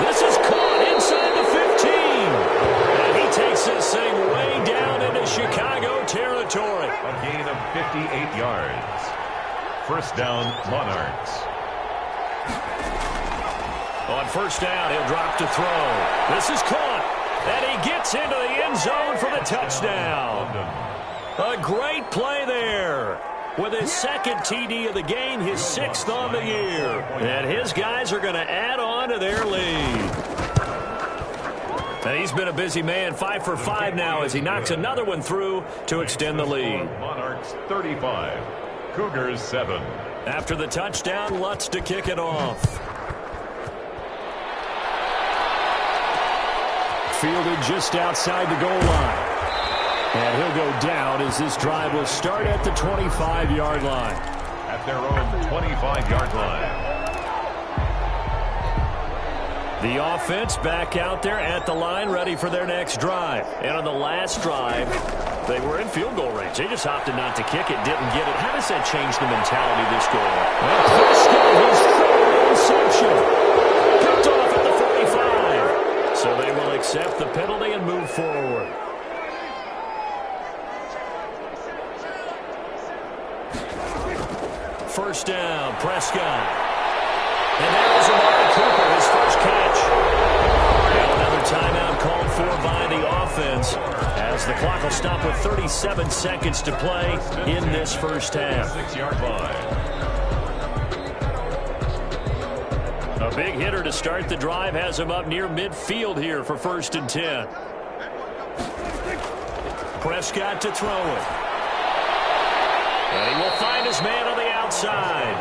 This is caught inside the 15. And he takes this thing way down into Chicago territory. A gain of 58 yards. First down, Monarchs. On first down, he'll drop to throw. This is caught. And he gets into the end zone for the touchdown. A great play there. With his 2nd TD of the game, his 6th on the year. And his guys are going to add on to their lead. And he's been a busy man, 5 for 5 now as he knocks another one through to extend the lead. Monarchs 35, Cougars 7. After the touchdown, Lutz to kick it off. Fielded just outside the goal line. And he'll go down as this drive will start at the 25-yard line. At their own 25-yard line. The offense back out there at the line, ready for their next drive. And on the last drive, they were in field goal range. They just opted not to kick it, didn't get it. How does that change the mentality this goal? Well, Prescott has thrown an interception. Picked off at the 45. So they will accept the penalty and move forward. First down, Prescott. And that was Amari Cooper, his first catch. And another timeout called for by the offense as the clock will stop with 37 seconds to play in this first half. 6-yard line. A big hitter to start the drive has him up near midfield here for 1st and 10. Prescott to throw it. And he will find his man on the outside.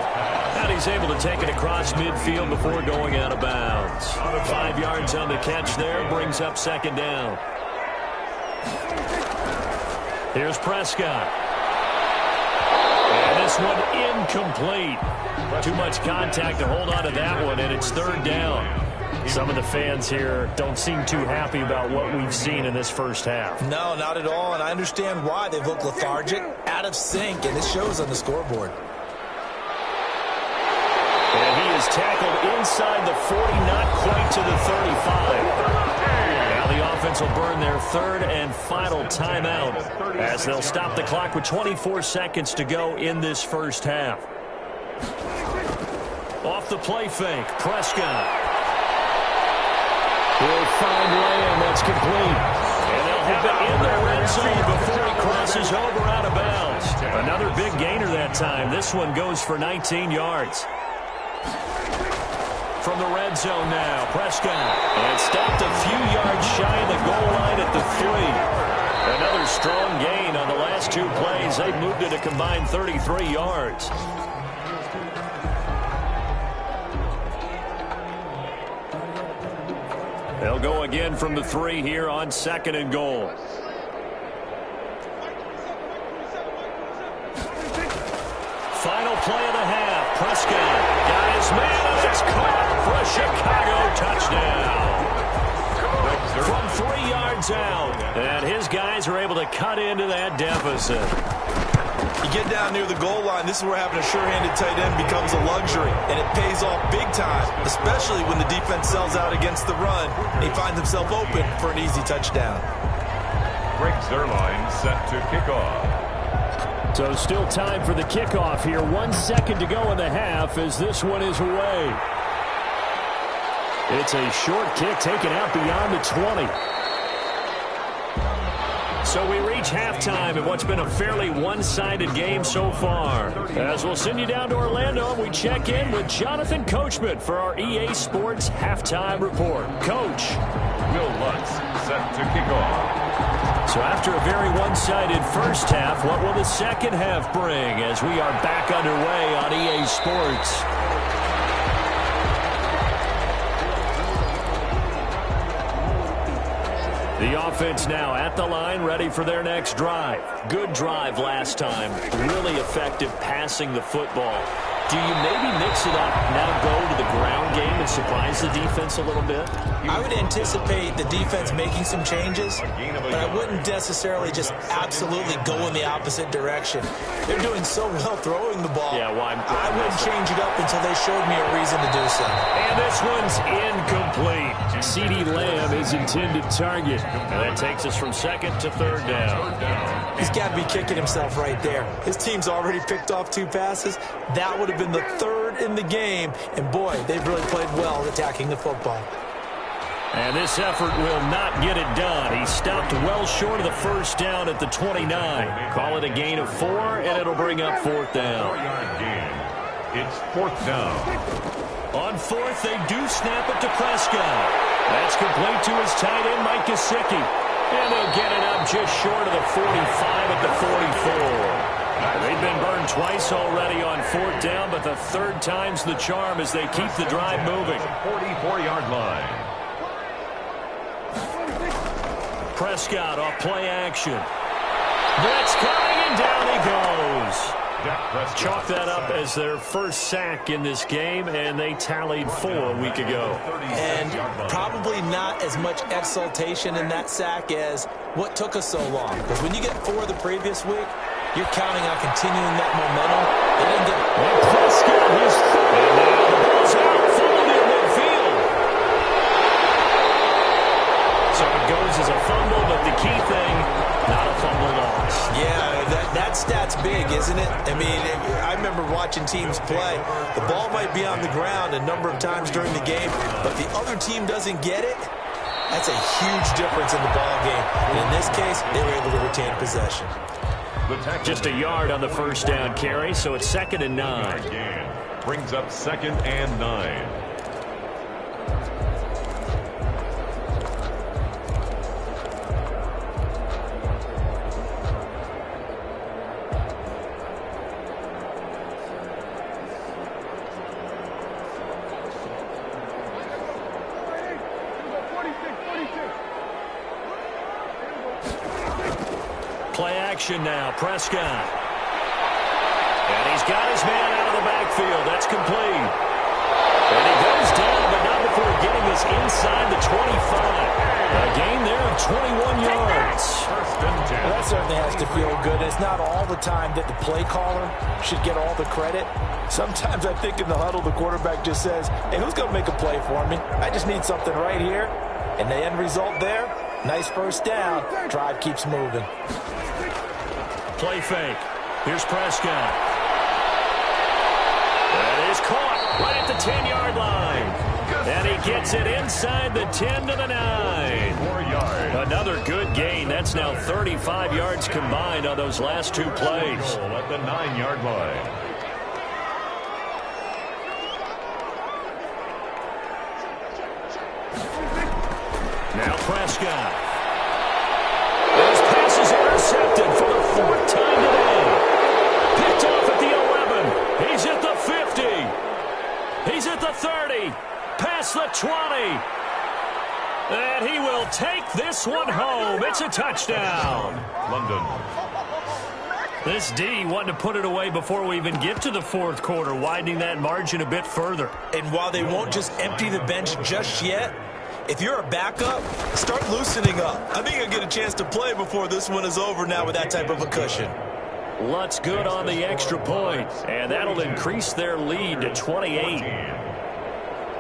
And he's able to take it across midfield before going out of bounds. 5 yards on the catch there, brings up 2nd down. Here's Prescott. And this one incomplete. Too much contact to hold on to that one, and it's 3rd down. Some of the fans here don't seem too happy about what we've seen in this first half. No, not at all, and I understand why. They've looked lethargic, out of sync, and it shows on the scoreboard. And he is tackled inside the 40, not quite to the 35. Now the offense will burn their 3rd and final timeout as they'll stop the clock with 24 seconds to go in this first half. Off the play fake, Prescott. He'll find Lamb, that's complete. And they'll have it in the red zone before he crosses over out of bounds. Another big gainer that time. This one goes for 19 yards. from the red zone now. Prescott. And stopped a few yards shy of the goal line at the 3. Another strong gain on the last 2 plays. They've moved it a combined 33 yards. They'll go again from the 3 here on 2nd and goal. Final play of the half. Prescott got his man, and it's caught for a Chicago touchdown. From 3 yards out. And his guys are able to cut into that deficit. You get down near the goal line, this is where having a sure-handed tight end becomes a luxury, and it pays off big time, especially when the defense sells out against the run. He finds himself open for an easy touchdown. Greg Zuerlein set to kick off. So still time for the kickoff here. 1 second to go in the half as this one is away. It's a short kick taken out beyond the 20. So we reach halftime in what's been a fairly one-sided game so far. As we'll send you down to Orlando, we check in with Jonathan Coachman for our EA Sports Halftime Report. Coach. Will Lutz set to kick off. So after a very one-sided first half, what will the second half bring as we are back underway on EA Sports? The offense now at the line, ready for their next drive. Good drive last time. Really effective passing the football. Do you maybe mix it up, now go to the ground game and surprise the defense a little bit? I would anticipate the defense making some changes, but I wouldn't necessarily just absolutely go in the opposite direction. They're doing so well throwing the ball. Yeah, well, I wouldn't change it up until they showed me a reason to do so. And this one's incomplete. CeeDee Lamb is intended target. And that takes us from 2nd to 3rd down. He's got to be kicking himself right there. His team's already picked off 2 passes. That would have been the 3rd in the game. And, boy, they've really played well attacking the football. And this effort will not get it done. He stopped well short of the first down at the 29. Call it a gain of 4, and it'll bring up 4th down. 4-yard gain. It's 4th down. On 4th, they do snap it to Prescott. That's complete to his tight end, Mike Gesicki. And they'll get it up just short of the 45 at the 44. They've been burned twice already on 4th down, but the 3rd time's the charm as they keep the drive moving. 44-yard line. Prescott off play action. Blitz coming, and down he goes. Chalk that up as their first sack in this game, and they tallied 4 a week ago. And probably not as much exultation in that sack as what took us so long. Because when you get 4 the previous week, you're counting on continuing that momentum. They didn't get it. And Prescott is through. And now the ball's out, full near midfield. So it goes as a fumble, but the key thing, not a fumble loss. Yeah, that stat's big, isn't it? I mean, I remember watching teams play. The ball might be on the ground a number of times during the game, but the other team doesn't get it. That's a huge difference in the ball game. And in this case, they were able to retain possession. Just a yard on the first down carry, so it's 2nd and 9. Brings up 2nd and 9. Play action now, Prescott. And he's got his man out of the backfield. That's complete. And he goes down, but not before getting this inside the 25. A gain there of 21 yards. Well, that certainly has to feel good. It's not all the time that the play caller should get all the credit. Sometimes I think in the huddle, the quarterback just says, hey, who's going to make a play for me? I just need something right here. And the end result there, nice first down. Drive keeps moving. Play fake. Here's Prescott. That is caught right at the 10-yard line. And he gets it inside the 10 to the 9. 4 yards. Another good gain. That's now 35 yards combined on those last 2 plays. At the 9-yard line. Now Prescott. His pass is intercepted for the 4th time today. Picked off at the 11. He's at the 50. He's at the 30. Past the 20. And he will take this one home. It's a touchdown. London. This D wanting to put it away before we even get to the 4th quarter, widening that margin a bit further. And while they won't just empty the bench just yet, if you're a backup, start loosening up. I think you'll get a chance to play before this one is over now with that type of a cushion. Lutz good on the extra point, and that'll increase their lead to 28.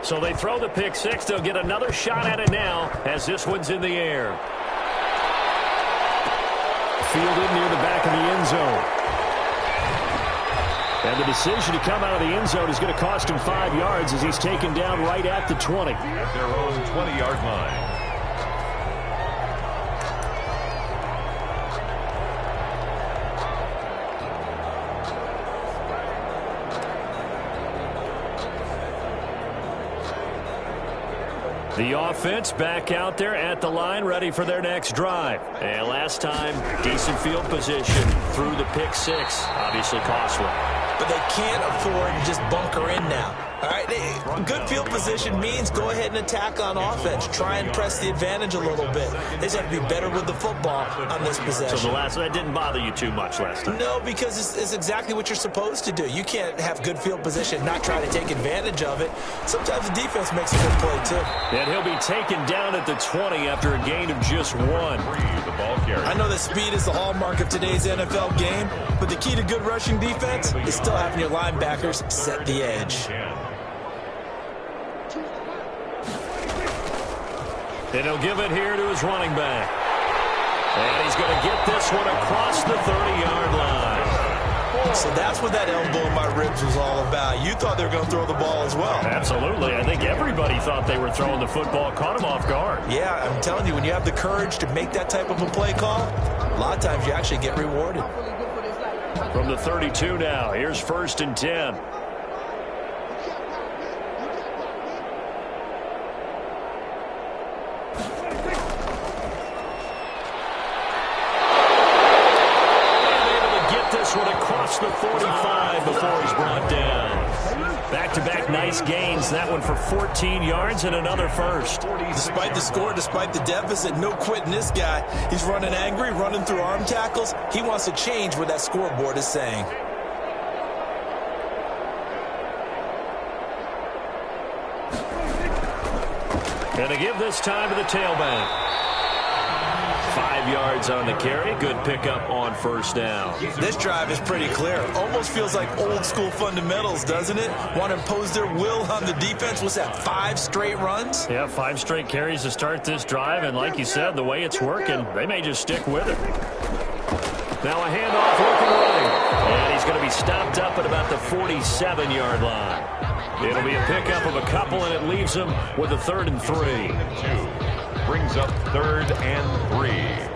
So they throw the pick six. They'll get another shot at it now as this one's in the air. Fielded near the back of the end zone. And the decision to come out of the end zone is going to cost him 5 yards as he's taken down right at the 20. At their own 20-yard line. The offense back out there at the line, ready for their next drive. And last time, decent field position through the pick six. Obviously costly. But they can't afford to just bunker in now. All right, good field position means go ahead and attack on offense. Try and press the advantage a little bit. They just have to be better with the football on this possession. So that didn't bother you too much last time? No, because it's exactly what you're supposed to do. You can't have good field position, not try to take advantage of it. Sometimes the defense makes a good play, too. And he'll be taken down at the 20 after a gain of just 1. The ball carrier. I know that speed is the hallmark of today's NFL game, but the key to good rushing defense is still having your linebackers set the edge. And he'll give it here to his running back. And he's going to get this one across the 30-yard line. So that's what that elbow in my ribs was all about. You thought they were going to throw the ball as well. Absolutely. I think everybody thought they were throwing the football, caught him off guard. Yeah, I'm telling you, when you have the courage to make that type of a play call, a lot of times you actually get rewarded. From the 32 now, here's 1st and 10. The 45 before he's brought down. Back-to-back nice gains. That one for 14 yards and another first. Despite the score, despite the deficit, no quitting this guy. He's running angry, running through arm tackles. He wants to change what that scoreboard is saying. And to give this time to the tailback. 5 yards on the carry. Good pickup on 1st down. This drive is pretty clear. Almost feels like old school fundamentals, doesn't it? Want to impose their will on the defense. What's that, 5 straight runs? Yeah, 5 straight carries to start this drive. And like you said, the way it's working, they may just stick with it. Now a handoff looking right. And he's going to be stopped up at about the 47-yard line. It'll be a pickup of a couple, and it leaves him with a 3rd and 3. Brings up 3rd and 3.